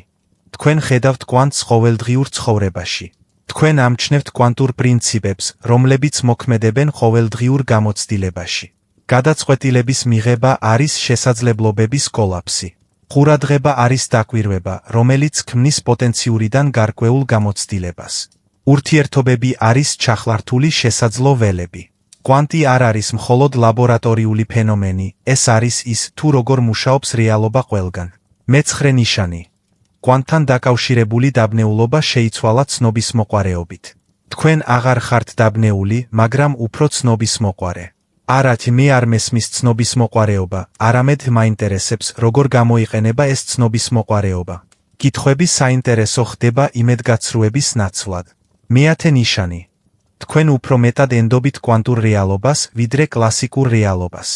Speaker 1: თქვენ ხედავთ კვანტს ყოველდღიურ ცხოვრებაში. თქვენ ამჩნევთ კვანტურ პრინციპებს, რომლებიც მოქმედებენ ყოველდღიურ გამოცდილებაში. გადაწყვეტილების მიღება არის შესაძლებლობების კოლაფსი. ყურადღება არის დაკვირვება, რომელიც ქმნის პოტენციურიდან გარკვეულ გამოცდილებას. ურთიერთობები არის ჩახლართული შესაძლო ველები. კვანტი არ არის მხოლოდ ლაბორატორიული ფენომენი, ეს არის ის, თუ როგორ მუშაობს რეალობა ყველგან. მეცხრე ნიშანი. კვანტთან დაკავშირებული დაბნეულობა შეიცვალა ცნობისმოყვარეობით. თქვენ აღარ ხართ დაბნეული, მაგრამ უფრო ცნობისმოყვარე. არათი მე არ მესმის ცნობისმოყვარეობა, არამედ მაინტერესებს, როგორ გამოიყენება ეს ცნობისმოყვარეობა. კითხვები საინტერესო ხდება იმედგაცრუების ნაცვლად. მეათე ნიშანი. თქვენ უფრო მეტად ენდობით კვანტურ რეალობას, ვიდრე კლასიკურ რეალობას.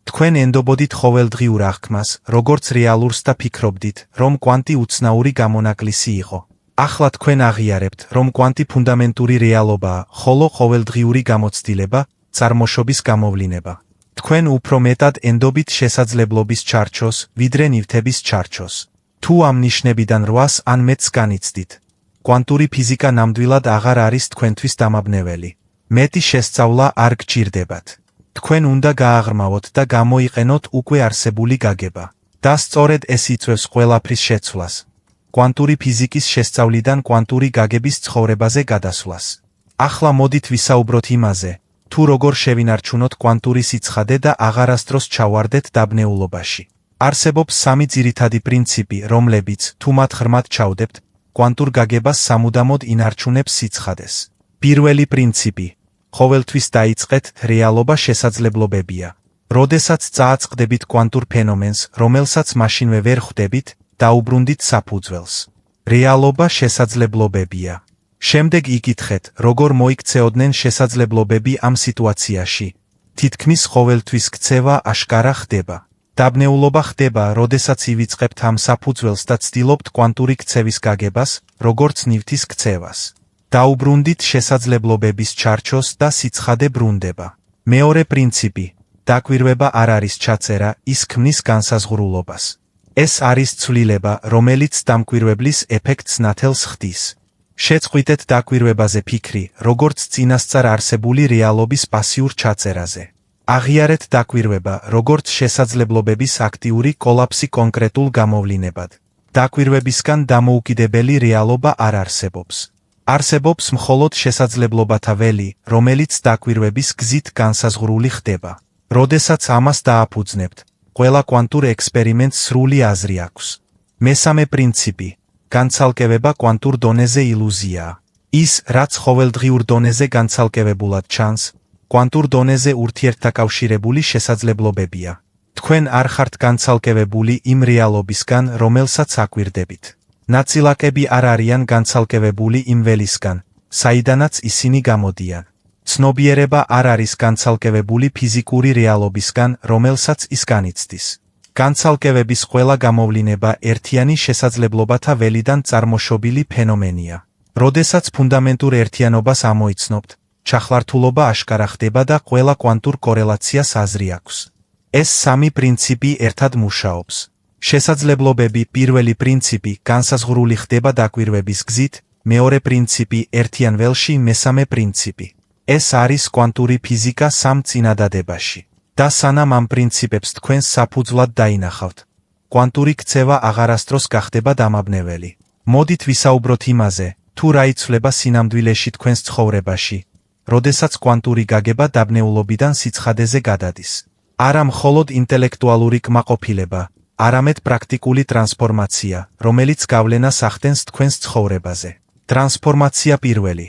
Speaker 1: თქვენ ენდობოდით ყოველდღიურ აღქმას, როგორც რეალურს და ფიქრობდით, რომ კვანტი უცნაური გამონაკლისი იყო. ახლა თქვენ აღიარებთ, რომ კვანტი ფუნდამენტური რეალობაა, ხოლო ყოველდღიური გამოცდილება, წარმოშობის გამოვლინება. თქვენ უფრო მეტად ენდობით შესაძლებლობის ჩარჩოს, ვიდრე ნივთების ჩარჩოს. თუ ამ ნიშნებიდან 8 ან მეტს განიცდით, კვანტური ფიზიკა ნამდვილად აღარ არის თქვენთვის დამაბნეველი. მეტი შესწავლა არ გჭირდებათ. თქვენ უნდა გააღრმავოთ და გამოიყენოთ უკვე არსებული გაგება. და სწორედ ეს იწვევს ყველაფრის შეცვლას. კვანტური ფიზიკის შესწავლიდან კვანტური გაგების ცხოვრებაზე გადასვლას. ახლა მოდით ვისაუბროთ იმაზე, თუ როგორ შევინარჩუნოთ კვანტური სიცხადე და აღარასდროს ჩავარდეთ დაბნეულობაში. არსებობს სამი ძირითადი პრინციპი, რომლებიც, თუ მათ ღრმად ჩავდებთ, კვანტურ გაგებას სამუდამოდ ინარჩუნებს სიცხადეს. პირველი პრინციპი. ყოველთვის დაიწყეთ, რეალობა შესაძლებლობებია. როდესაც წააწყდებით კვანტურ ფენომენს, რომელსაც მაშინვე ვერ ხვდებით, დაუბრუნდით საფუძველს. რეალობა შესაძლებლობებია. შემდეგ იკითხეთ, როგორ მოიქცეოდნენ შესაძლებლობები ამ სიტუაციაში. თითქმის ყოველთვის ქცევა აშკარა ხდება. დაბნეულობა ხდება, როდესაც ივიწყებთ ამ საფუძველს და ცდილობთ კვანტური ქცევის გაგებას, როგორც ნივთის ქცევას. დაუბრუნდით შესაძლებლობების ჩარჩოს და სიცხადე ბრუნდება. მეორე პრინციპი. დაკვირვება არ არის ჩაწერა, ის ქმნის განსაზღვრულობას. ეს არის ცვლილება, რომელიც დამკვირვებლის ეფექტს ნათელს ხდის. შეწყვიტეთ დაკვირვებაზე ფიქრი, როგორც წინასწარ არსებული რეალობის პასიურ ჩაწერაზე. აღიარეთ დაკვირვება, როგორც შესაძლებლობების აქტიური კოლაფსი კონკრეტულ გამოვლინებად. დაკვირვებისგან დამოუკიდებელი რეალობა არ არსებობს. არსებობს მხოლოდ შესაძლებლობათა ველი, რომელიც დაკვირვების გზით განსაზღვრული ხდება. როდესაც ამას დააფუძნებთ, ყველა კვანტურ ექსპერიმენტს სრული აზრი აქვს. მესამე პრინციპი. განცალკევება კვანტურ დონეზე ილუზიაა. ის, რაც ხოველდღიურ დონეზე განცალკევებულად ჩანს, კვანტურ დონეზე ურთიერთდაკავშირებული შესაძლებლობებია. თქვენ არ ხართ განცალკევებული იმ რეალობისგან, რომელსაც აკვირდებით. ნაწილაკები არ არიან განცალკევებული იმ ველისგან, საიდანაც ისინი გამოდიან. ცნობიერება არ არის განცალკევებული ფიზიკური რეალობისგან, რომელსაც ის განიცდის. განცალკევების ყველა გამოვლინება ერთიანი შესაძლებლობათა ველიდან წარმოშობილი ფენომენია. როდესაც ფუნდამენტურ ერთიანობას ამოიცნობთ, ჩახლართულობა აშკარა ხდება და ყველა კვანტურ კორელაციას აზრი აქვს. ეს სამი პრინციპი ერთად მუშაობს. შესაძლებლობები, პირველი პრინციპი, განსაზღვრული ხდება დაკვირვების გზით, მეორე პრინციპი, ერთიან ველში, მესამე პრინციპი. ეს არის კვანტური ფიზიკა სამ წინადადებაში. და სანამ ამ პრინციპებს თქვენ საფუძვლად დაინახავთ, კვანტური ქცევა აღარასდროს გახდება დამაბნეველი. მოდით ვისაუბროთ იმაზე, თუ რა იცვლება სინამდვილეში თქვენს ცხოვრებაში, როდესაც კვანტური გაგება დაბნეულობიდან სიცხადეზე გადადის. არა მხოლოდ ინტელექტუალური კმაყოფილება, არამედ პრაქტიკული ტრანსფორმაცია, რომელიც გავლენას ახდენს თქვენს ცხოვრებაზე. ტრანსფორმაცია პირველი.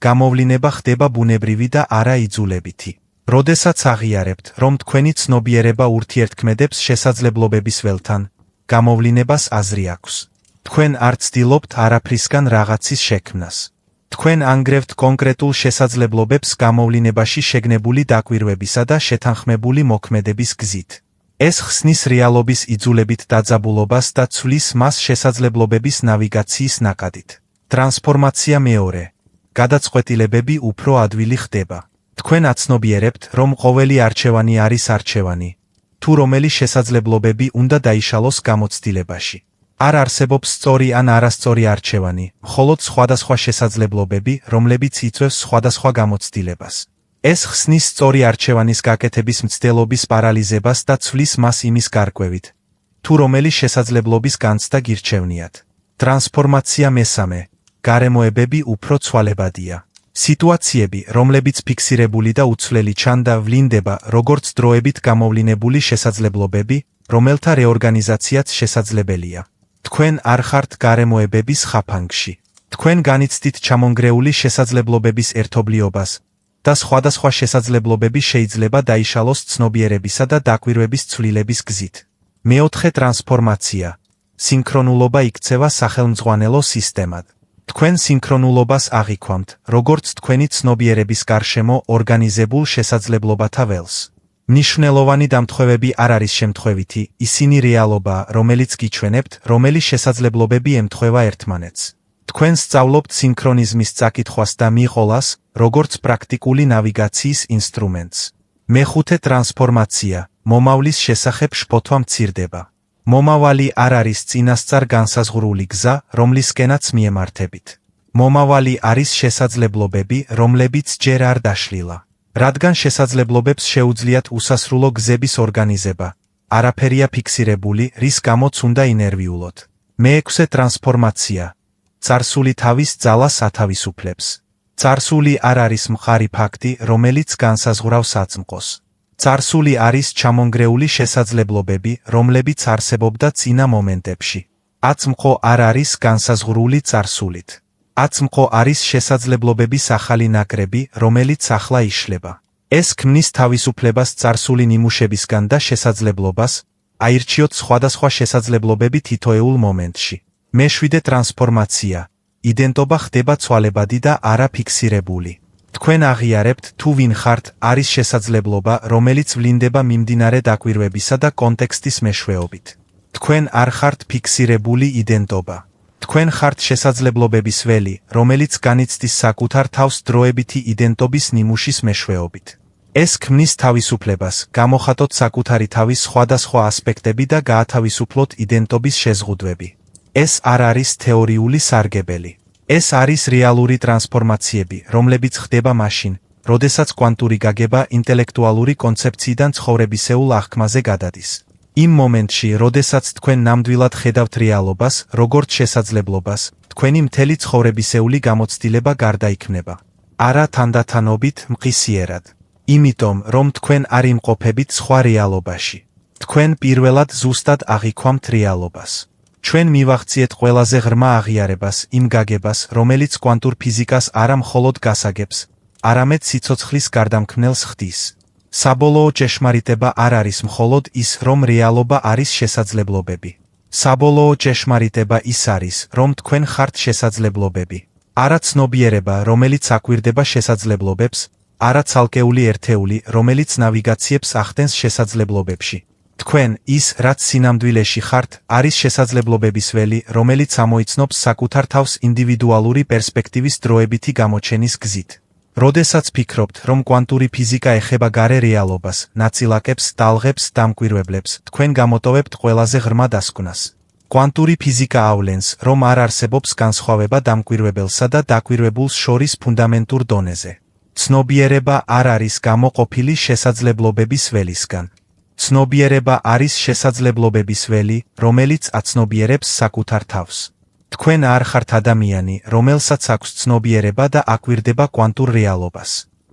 Speaker 1: გამოვლინება ხდება ბუნებრივი და არა იძულებითი. როდესაც აღიარებთ, რომ თქვენი ცნობიერება ურთიერთქმედებს შესაძლებლობების ველთან, გამოვლინებას აზრი აქვს. თქვენ არ ცდილობთ არაფრისგან რაღაცის შექმნას. თქვენ ანგრევთ კონკრეტულ შესაძლებლობებს გამოვლინებაში შეგნებული დაკვირვებისა და შეთანხმებული მოქმედების გზით. ეს ხსნის რეალობის იძულებით დაძაბულობას და ცვლის მას შესაძლებლობების ნავიგაციის ნაკადით. ტრანსფორმაცია მეორე. გადაწყვეტილებები უფრო ადვილი ხდება. თქვენ აცნობიერებთ, რომ ყოველი არჩევანი არის არჩევანი, თუ რომელი შესაძლებლობები უნდა დაიშალოს გამოცდილებაში. არ არსებობს სწორი ან არასწორი არჩევანი, მხოლოდ სხვადასხვა შესაძლებლობები, რომლებიც იწვევს სხვადასხვა გამოცდილებას. ეს ხსნის სწორი არჩევანის გაკეთების მცდელობის პარალიზებას და ცვლის მას იმის გარკვევით, თუ რომელი შესაძლებლობის განცდა გირჩევნიათ. ტრანსფორმაცია მესამე. გარემოებები უფრო ცვალებადია. სიტუაციები, რომლებიც ფიქსირებული და უცვლელი ჩანდა, ვლინდება, როგორც დროებით გამოვლინებული შესაძლებლობები, რომელთა რეორგანიზაციაც შესაძლებელია. თქვენ არ ხართ გარემოებების ხაფანგში. თქვენ განიცდით ჩამონგრეული შესაძლებლობების ერთობლიობას და სხვადასხვა შესაძლებლობები შეიძლება დაიშალოს ცნობიერებისა და დაკვირვების ცვლილების გზით. მეოთხე ტრანსფორმაცია. სინქრონულობა იქცევა სახელმძღვანელო სისტემად. თქვენ სინქრონულობას აღიქვამთ, როგორც თქვენი ცნობიერების გარშემო ორგანიზებულ შესაძლებლობათა ველს. მნიშვნელოვანი დამთხვევები არ არის შემთხვევითი, ისინი რეალობაა, რომელიც გიჩვენებთ, რომელი შესაძლებლობები ემთხვევა ერთმანეთს. თქვენ სწავლობთ სინქრონიზმის წაკითხვას და მიყოლას, როგორც პრაქტიკული ნავიგაციის ინსტრუმენტს. მეხუთე ტრანსფორმაცია. მომავლის შესახებ შფოთვა მცირდება. მომავალი არ არის წინასწარ განსაზღვრული გზა, რომლისკენაც მიემართებით. მომავალი არის შესაძლებლობები, რომლებიც ჯერ არ დაშლილა. რადგან შესაძლებლობებს შეუძლიათ უსასრულო გზების ორგანიზება, არაფერია ფიქსირებული, რის გამოც უნდა ინერვიულოთ. მეექვსე ტრანსფორმაცია. წარსული თავის ძალას ათავისუფლებს. წარსული არ არის მყარი ფაქტი, რომელიც განსაზღვრავს აწმყოს. წარსული არის ჩამონგრეული შესაძლებლობები, რომლებიც არსებობდა წინა მომენტებში. აწმყო არ არის განსაზღვრული წარსულით. აწმყო არის შესაძლებლობების ახალი ნაკრები, რომელიც ახლა იშლება. ეს ქმნის თავისუფლებას წარსული ნიმუშებისგან და შესაძლებლობას, აირჩიოთ სხვადასხვა შესაძლებლობები თითოეულ მომენტში. მეშვიდე ტრანსფორმაცია. იდენტობა ხდება ცვალებადი და არა ფიქსირებული. თქვენ აღიარებთ, თუ ვინ ხართ, არის შესაძლებლობა, რომელიც ვლინდება მიმდინარე დაკვირვებისა და კონტექსტის მეშვეობით. თქვენ არ ხართ ფიქსირებული იდენტობა. თქვენ ხართ შესაძლებლობების ველი, რომელიც განიცდის საკუთარ თავს დროებითი იდენტობის ნიმუშის მეშვეობით. ეს ქმნის თავისუფლებას, გამოხატოთ საკუთარი თავის სხვადასხვა ასპექტები და გაათავისუფლოთ იდენტობის შეზღუდვები. ეს არ არის თეორიული სარგებელი. ეს არის რეალური ტრანსფორმაციები, რომლებიც ხდება მაშინ, როდესაც კვანტური გაგება ინტელექტუალური კონცეფციიდან ცხოვრებისეულ აღქმაზე გადადის. იმ მომენტში, როდესაც თქვენ ნამდვილად ხედავთ რეალობას, როგორც შესაძლებლობას, თქვენი მთელი ცხოვრებისეული გამოცდილება გარდაიქმნება. არა თანდათანობით, მყისიერად. იმიტომ, რომ თქვენ არ იმყოფებით სხვა რეალობაში. თქვენ პირველად ზუსტად აღიქვამთ რეალობას. ჩვენ მივახციეთ ყველაზე ღრმა აღიარებას, იმ გაგებას, რომელიც კვანტურ ფიზიკას არა მხოლოდ გასაგებს, არამედ სიცოცხლის გარდამქმნელს ხდის. საბოლოო ჭეშმარიტება არ არის მხოლოდ ის, რომ რეალობა არის შესაძლებლობები. საბოლოო ჭეშმარიტება ის არის, რომ თქვენ ხართ შესაძლებლობები. არა ცნობიერება, რომელიც აკვირდება შესაძლებლობებს, არა ცალკეული ერთეული, რომელიც ნავიგაციებს ახდენს შესაძლებლობებში. თქვენ, ის, რაც სინამდვილეში ხართ, არის შესაძლებლობების ველი, რომელიც ამოიცნობს საკუთარ თავს ინდივიდუალური პერსპექტივის დროებითი გამოჩენის გზით. როდესაც ფიქრობთ, რომ კვანტური ფიზიკა ეხება გარე რეალობას, ნაწილაკებს, ტალღებს, დამკვირვებლებს, თქვენ გამოტოვებთ ყველაზე ღრმა დასკვნას. კვანტური ფიზიკა ავლენს, რომ არ არსებობს განსხვავება დამკვირვებელსა და დაკვირვებულს შორის ფუნდამენტურ დონეზე. ცნობიერება არ არის გამოყოფილი შესაძლებლობების ველისგან. ცნობიერება არის შესაძლებლობების ველი, რომელიც აცნობიერებს საკუთარ თავს. თქვენ არ ხართ ადამიანი, რომელსაც აქვს ცნობიერება და აკვირდება კვანტურ რეალობას.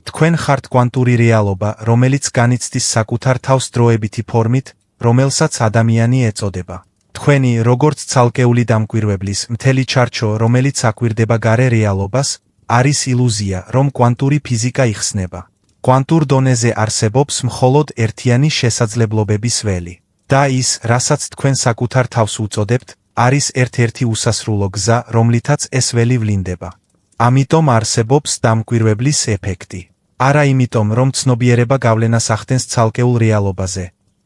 Speaker 1: თქვენ ხართ კვანტური რეალობა, რომელიც განიცდის საკუთარ თავს დროებითი ფორმით, რომელსაც ადამიანი ეწოდება. თქვენი, როგორც ცალკეული დამკვირვებლის, მთელი ჩარჩო, რომელიც აკვირდება გარე რეალობას, არის ილუზია, რომ კვანტური ფიზიკა იხსნება. კვანტურ დონეზე არსებობს მხოლოდ ერთიანი შესაძლებლობების ველი. და ის, რასაც თქვენ საკუთარ თავს უწოდებთ, არის ერთ-ერთი უსასრულო გზა, რომლითაც ეს ველი ვლინდება. ამიტომ არსებობს დამკვირვებლის ეფექტი. არა იმიტომ, რომ ცნობიერება გავლენას ახდენს ცალკეულ რეალობაზე,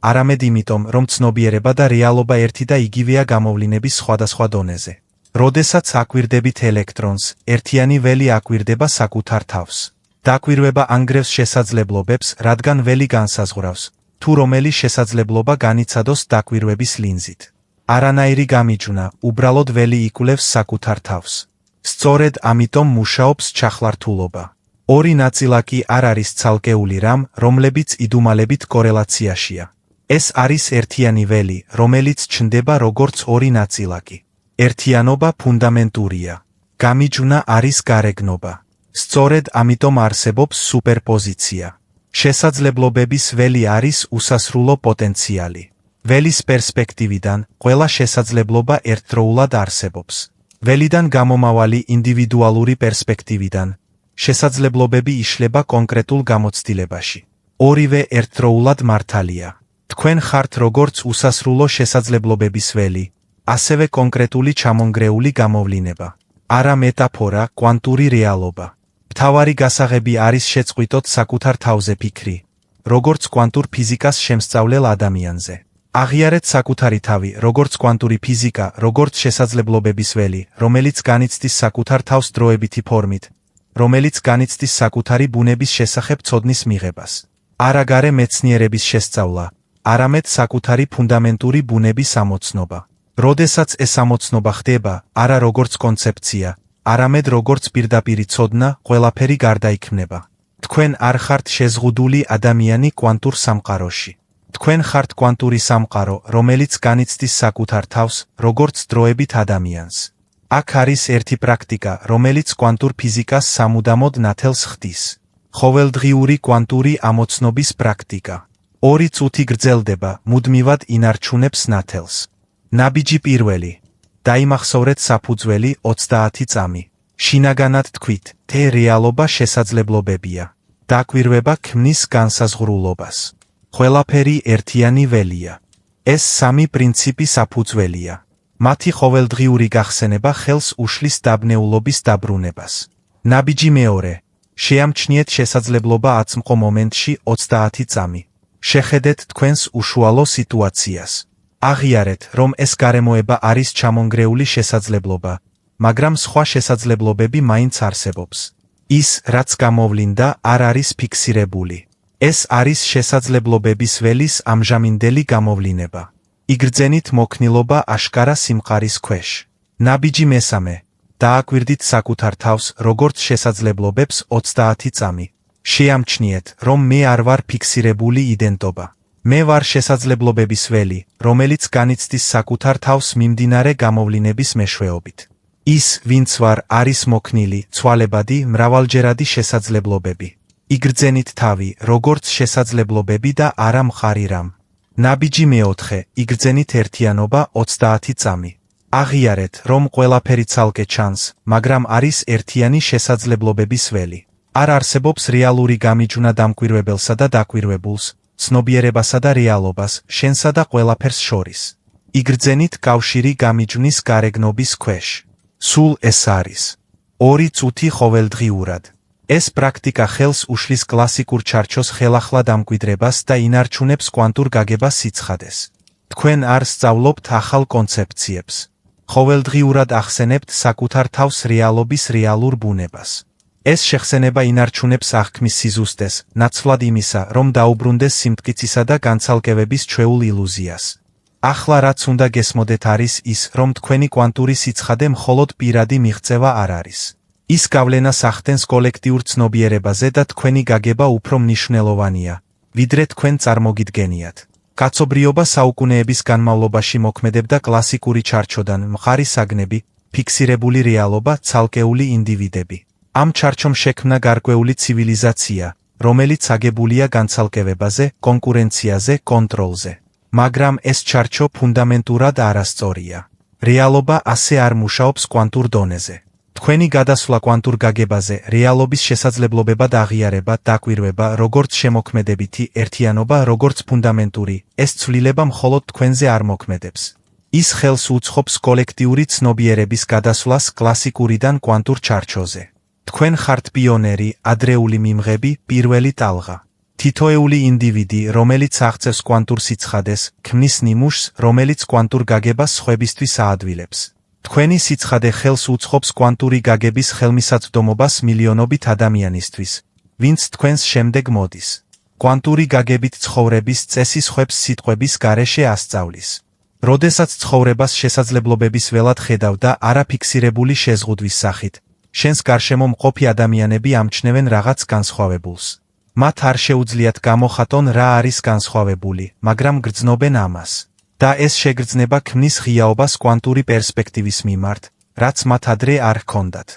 Speaker 1: არამედ იმიტომ, რომ ცნობიერება და რეალობა ერთი და იგივეა გამოვლინების სხვადასხვა დონეზე. როდესაც აკვირდებით ელექტრონს, ერთიანი ველი აკვირდება საკუთარ თავს. დაკვირვება ანგრევს შესაძლებლობებს, რადგან ველი განსაზღვრავს, თუ რომელი შესაძლებლობა განიცადოს დაკვირვების ლინზით. არანაირი გამიჯვნა, უბრალოდ ველი იკვლევს საკუთარ თავს. სწორედ ამიტომ მუშაობს ჩახლართულობა. ორი ნაწილაკი არ არის ცალკეული რამ, რომლებიც იდუმალებით კორელაციაშია. ეს არის ერთიანი ველი, რომელიც ჩნდება როგორც ორი ნაწილაკი. ერთიანობა ფუნდამენტურია. გამიჯვნა არის გარეგნობა. სწორედ ამიტომ არსებობს სუპერპოზიცია. შესაძლებლობების ველი არის უსასრულო პოტენციალი. ველის პერსპექტივიდან ყველა შესაძლებლობა ერთდროულად არსებობს. ველიდან გამომავალი ინდივიდუალური პერსპექტივიდან შესაძლებლობები იშლება კონკრეტულ გამოცდილებაში. ორივე ერთდროულად მართალია. თქვენ ხართ როგორც უსასრულო შესაძლებლობების ველი, ასევე კონკრეტული ჩამონგრეული გამოვლინება. არა მეტაფორა, კვანტური რეალობა. მთავარი გასაღები არის შეწყვიტოთ საკუთარ თავზე ფიქრი, როგორც კვანტურ ფიზიკას შემსწავლელ ადამიანზე. აღიარეთ საკუთარი თავი, როგორც კვანტური ფიზიკა, როგორც შესაძლებლობების ველი, რომელიც განიცდის საკუთარ თავს დროებითი ფორმით, რომელიც განიცდის საკუთარი ბუნების შესახებ ცოდნის მიღებას. არა გარე მეცნიერების შესწავლა, არამედ საკუთარი ფუნდამენტური ბუნების ამოცნობა. როდესაც ეს ამოცნობა ხდება, არა როგორც კონცეფცია, არამედ როგორც პირდაპირი ცოდნა, ყველაფერი გარდაიქმნება. თქვენ არ ხართ შეზღუდული ადამიანი კვანტურ სამყაროში. თქვენ ხართ კვანტური სამყარო, რომელიც განიცდის საკუთარ თავს, როგორც დროებით ადამიანს. აქ არის ერთი პრაქტიკა, რომელიც კვანტურ ფიზიკას სამუდამოდ ნათელს ხდის. ხოველდღიური კვანტური ამოცნობის პრაქტიკა. 2 წუთი გრძელდება, მუდმივად ინარჩუნებს ნათელს. ნაბიჯი პირველი. დაიმახსოვრეთ საფუძველი 30 წამი. შინაგანად თქვით, թե რეალობა შესაძლებლობებია. დაკვირვება ქმნის განსაზღვრულობას. ყველაფერი ერთიანი ველია. ეს 3 პრინციპი საფუძველია. მათი ყოველდღიური გახსენება ხელს უშლის დაბნეულობის დაბრუნებას. ნაბიჯი მეორე. შეამჩნიეთ შესაძლებლობა აწმყო მომენტში 30 წამი. შეხედეთ თქვენს უშუალო სიტუაციას. აღიარეთ, რომ ეს გარემოება არის ჩამონგრეული შესაძლებლობა, მაგრამ სხვა შესაძლებლობები მაინც არსებობს. ის, რაც გამოვლინდა, არ არის ფიქსირებული. ეს არის შესაძლებლობების ველის ამჟამინდელი გამოვლინება. იგრძენით მოქნილობა აშკარა სიმყარის ქვეშ. ნაბიჯი მესამე. დააკვირდით საკუთარ თავს, როგორც შესაძლებლობებს 30 წამი. შეამჩნიეთ, რომ მე არ ვარ ფიქსირებული იდენტობა. მე ვარ შესაძლებლობების ველი, რომელიც განიცდის საკუთარ თავს მიმდინარე გამოვლინების მეშვეობით. ის, ვინც ვარ, არის მოქნილი, ცვალებადი, მრავალჯერადი შესაძლებლობები. იგრძენით თავი, როგორც შესაძლებლობები და არა მხარი რამ. ნაბიჯი მეოთხე. იგრძენით ერთიანობა 30 წამი. აღიარეთ, რომ ყველაფერი ცალკე ჩანს, მაგრამ არის ერთიანი შესაძლებლობების ველი. არ არსებობს რეალური გამიჯვნა დამკვირვებელსა და დაკვირვებულს, ცნობიერებასა და რეალობას, შენსა და ყველაფერს შორის. იგრძენით კავშირი გამიჯვნის გარეგნობის ქვეშ. სულ ეს არის 2 წუთი ყოველდღიურად. ეს პრაქტიკა ხელს უშლის კლასიკურ ჩარჩოს ხელახლა დამკვიდრებას და ინარჩუნებს კვანტურ გაგებას სიცხადეს. თქვენ არ სწავლობთ ახალ კონცეფციებს. ყოველდღიურად ახსენებთ საკუთარ თავს რეალობის რეალურ ბუნებას. ეს შეხსენება ინარჩუნებს აღქმის სიზუსტეს, ნაცვლად იმისა, რომ დაუბრუნდეს სიმტკიცისა და განცალკევების ჩვეულ ილუზიას. ახლა რაც უნდა გესმოდეთ არის ის, რომ თქვენი კვანტური სიცხადე მხოლოდ პირადი მიღწევა არ არის. ის გავლენას ახდენს კოლექტიურ ცნობიერებაზე და თქვენი გაგება უფრო მნიშვნელოვანია, ვიდრე თქვენ წარმოგიდგენიათ. კაცობრიობა საუკუნეების განმავლობაში მოქმედებდა კლასიკური ჩარჩოდან, მყარი საგნები, ფიქსირებული რეალობა, ცალკეული ინდივიდები. ამ ჩარჩომ შექმნა გარკვეული ცივილიზაცია, რომელიც აგებულია განცალკევებაზე, კონკურენციაზე, კონტროლზე. მაგრამ ეს ჩარჩო ფუნდამენტურად არასწორია. რეალობა ასე არ მუშაობს კვანტურ დონეზე. თქვენი გადასვლა კვანტურ გაგებაზე, რეალობის შესაძლებლობებად აღიარება, დაკვირვება, როგორც შემოქმედებითი, ერთიანობა, როგორც ფუნდამენტური, ეს ცვლილება მხოლოდ თქვენზე არ მოქმედებს. ის ხელს უწყობს კოლექტიური ცნობიერების გადასვლას კლასიკურიდან კვანტურ ჩარჩოზე. თქვენ ხართ პიონერი, ადრეული მიმღები, პირველი ტალღა. თითოეული ინდივიდი, რომელიც აღწევს კვანტურ სიცხადეს, ქმნის ნიმუშს, რომელიც კვანტურ გაგებას სხვებისთვის აადვილებს. თქვენი სიცხადე ხელს უწყობს კვანტური გაგების ხელმისაწვდომობას მილიონობით ადამიანისთვის, ვინც თქვენს შემდეგ მოდის. კვანტური გაგებით ცხოვრების წესი სხვებს სიტყვების გარეშე ასწავლის. როდესაც ცხოვრებას შესაძლებლობების ველად ხედავ და არაფიქსირებული შეზღუდვის სახით, შენს გარშემო მყოფი ადამიანები ამჩნევენ რაღაც განსხვავებულს. მათ არ შეუძლიათ გამოხატონ რა არის განსხვავებული, მაგრამ გრძნობენ ამას. და ეს შეგრძნება ქმნის ღიაობას კვანტური პერსპექტივის მიმართ, რაც მათ ადრე არ ჰქონდათ.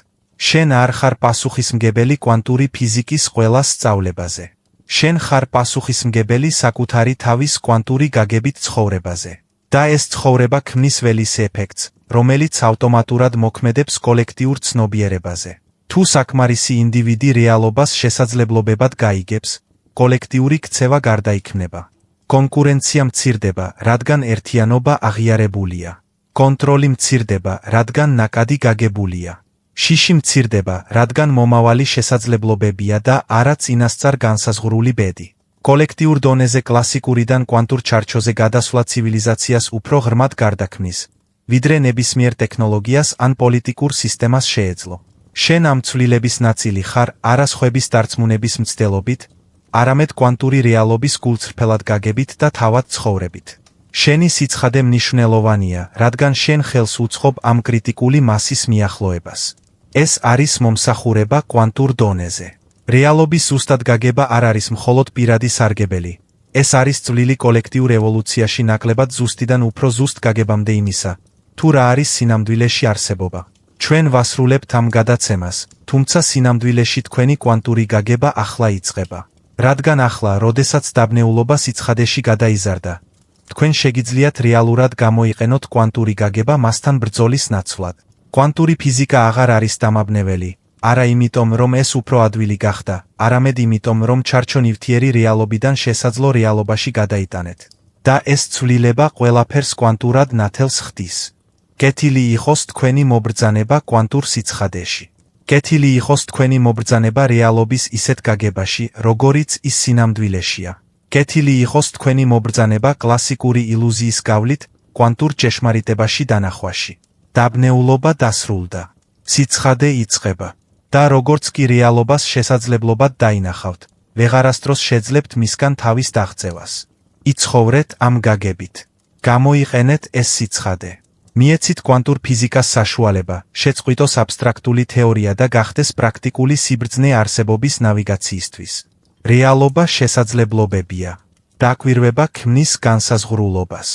Speaker 1: შენ არ ხარ პასუხისმგებელი კვანტური ფიზიკის ყველა სწავლებაზე. შენ ხარ პასუხისმგებელი საკუთარი თავის კვანტური გაგებით ცხოვრებაზე. და ეს ცხოვრება ქმნის ველის ეფექტს, რომელიც ავტომატურად მოქმედებს კოლექტიურ ცნობიერებაზე. თუ საკმარისი ინდივიდი რეალობას შესაძლებლობებად გაიგებს, კოლექტიური ქცევა გარდაიქმნება. კონკურენცია მცირდება, რადგან ერთიანობა აღიარებულია. კონტროლი მცირდება, რადგან ნაკადი გაგებულია. შიში მცირდება, რადგან მომავალი შესაძლებლობებია და არა წინასწარ განსაზღვრული ბედი. კოლექტიურ დონეზე კლასიკურიდან კვანტურ ჩარჩოზე გადასვლა ცივილიზაციას უფრო ღრმად გარდაქმნის, ვიდრე ნებისმიერ ტექნოლოგიას ან პოლიტიკურ სისტემას შეეძლო. შენ ამ ცვლილების ნაწილი ხარ არა სხვების დარწმუნების მცდელობით, არამედ კვანტური რეალობის გულწრფელად გაგებით და თავად ცხოვრებით. შენი სიცხადე მნიშვნელოვანია, რადგან შენ ხელს უწყობ ამ კრიტიკული მასის მიახლოებას. ეს არის მომსახურება კვანტურ დონეზე. რეალობის ზუსტად გაგება არ არის მხოლოდ პირადი სარგებელი. ეს არის წვლილი კოლექტიურ ევოლუციაში ნაკლებად ზუსტიდან უფრო ზუსტ გაგებამდე იმისა, თუ რა არის სინამდვილეში არსებობა. ჩვენ ვასრულებთ ამ გადაცემას, თუმცა სინამდვილეში თქვენი კვანტური გაგება ახლა იწყება. რადგან ახლა, როდესაც დაბნეულობა სიცხადეში გადაიზარდა, თქვენ შეგიძლიათ რეალურად გამოიყენოთ კვანტური გაგება მასთან ბრძოლის ნაცვლად. კვანტური ფიზიკა აღარ არის დამაბნეველი, არა იმიტომ, რომ ეს უფრო ადვილი გახდა, არამედ იმიტომ, რომ ჩარჩო ნივთიერი რეალობიდან შესაძლო რეალობაში გადაიტანეთ. და ეს ცვლილება ყველაფერს კვანტურად ნათელს ხდის. კეთილი იყოს თქვენი მობრძანება კვანტურ სიცხადეში. კეთილი იყოს თქვენი მობრძანება რეალობის ისეთ გაგებაში, როგორიც ის სინამდვილეშია. კეთილი იყოს თქვენი მობრძანება კლასიკური ილუზიის გავლით, კვანტურ ჭეშმარიტებაში დანახვაში. დაბნეულობა დასრულდა. სიცხადე იწყება. და როგორც კი რეალობას შესაძლებლობად დაინახავთ, ვეღარასდროს შეძლებთ მისგან თავის დაღწევას. იცხოვრეთ ამ გაგებით. გამოიყენეთ ეს სიცხადე. მიეცით კვანტურ ფიზიკას საშუალება, შეწყვიტოს აბსტრაქტული თეორია და გახდეს პრაქტიკული სიბრძნე არსებობის ნავიგაციისთვის. რეალობა შესაძლებლობებია. დაკვირვება ქმნის განსაზღვრულობას.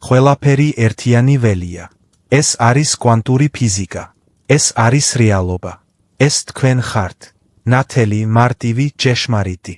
Speaker 1: ყველაფერი ერთიანი ველია. ეს არის კვანტური ფიზიკა. ეს არის რეალობა. ეს თქვენ ხართ. ნათელი, მარტივი, ჭეშმარიტი.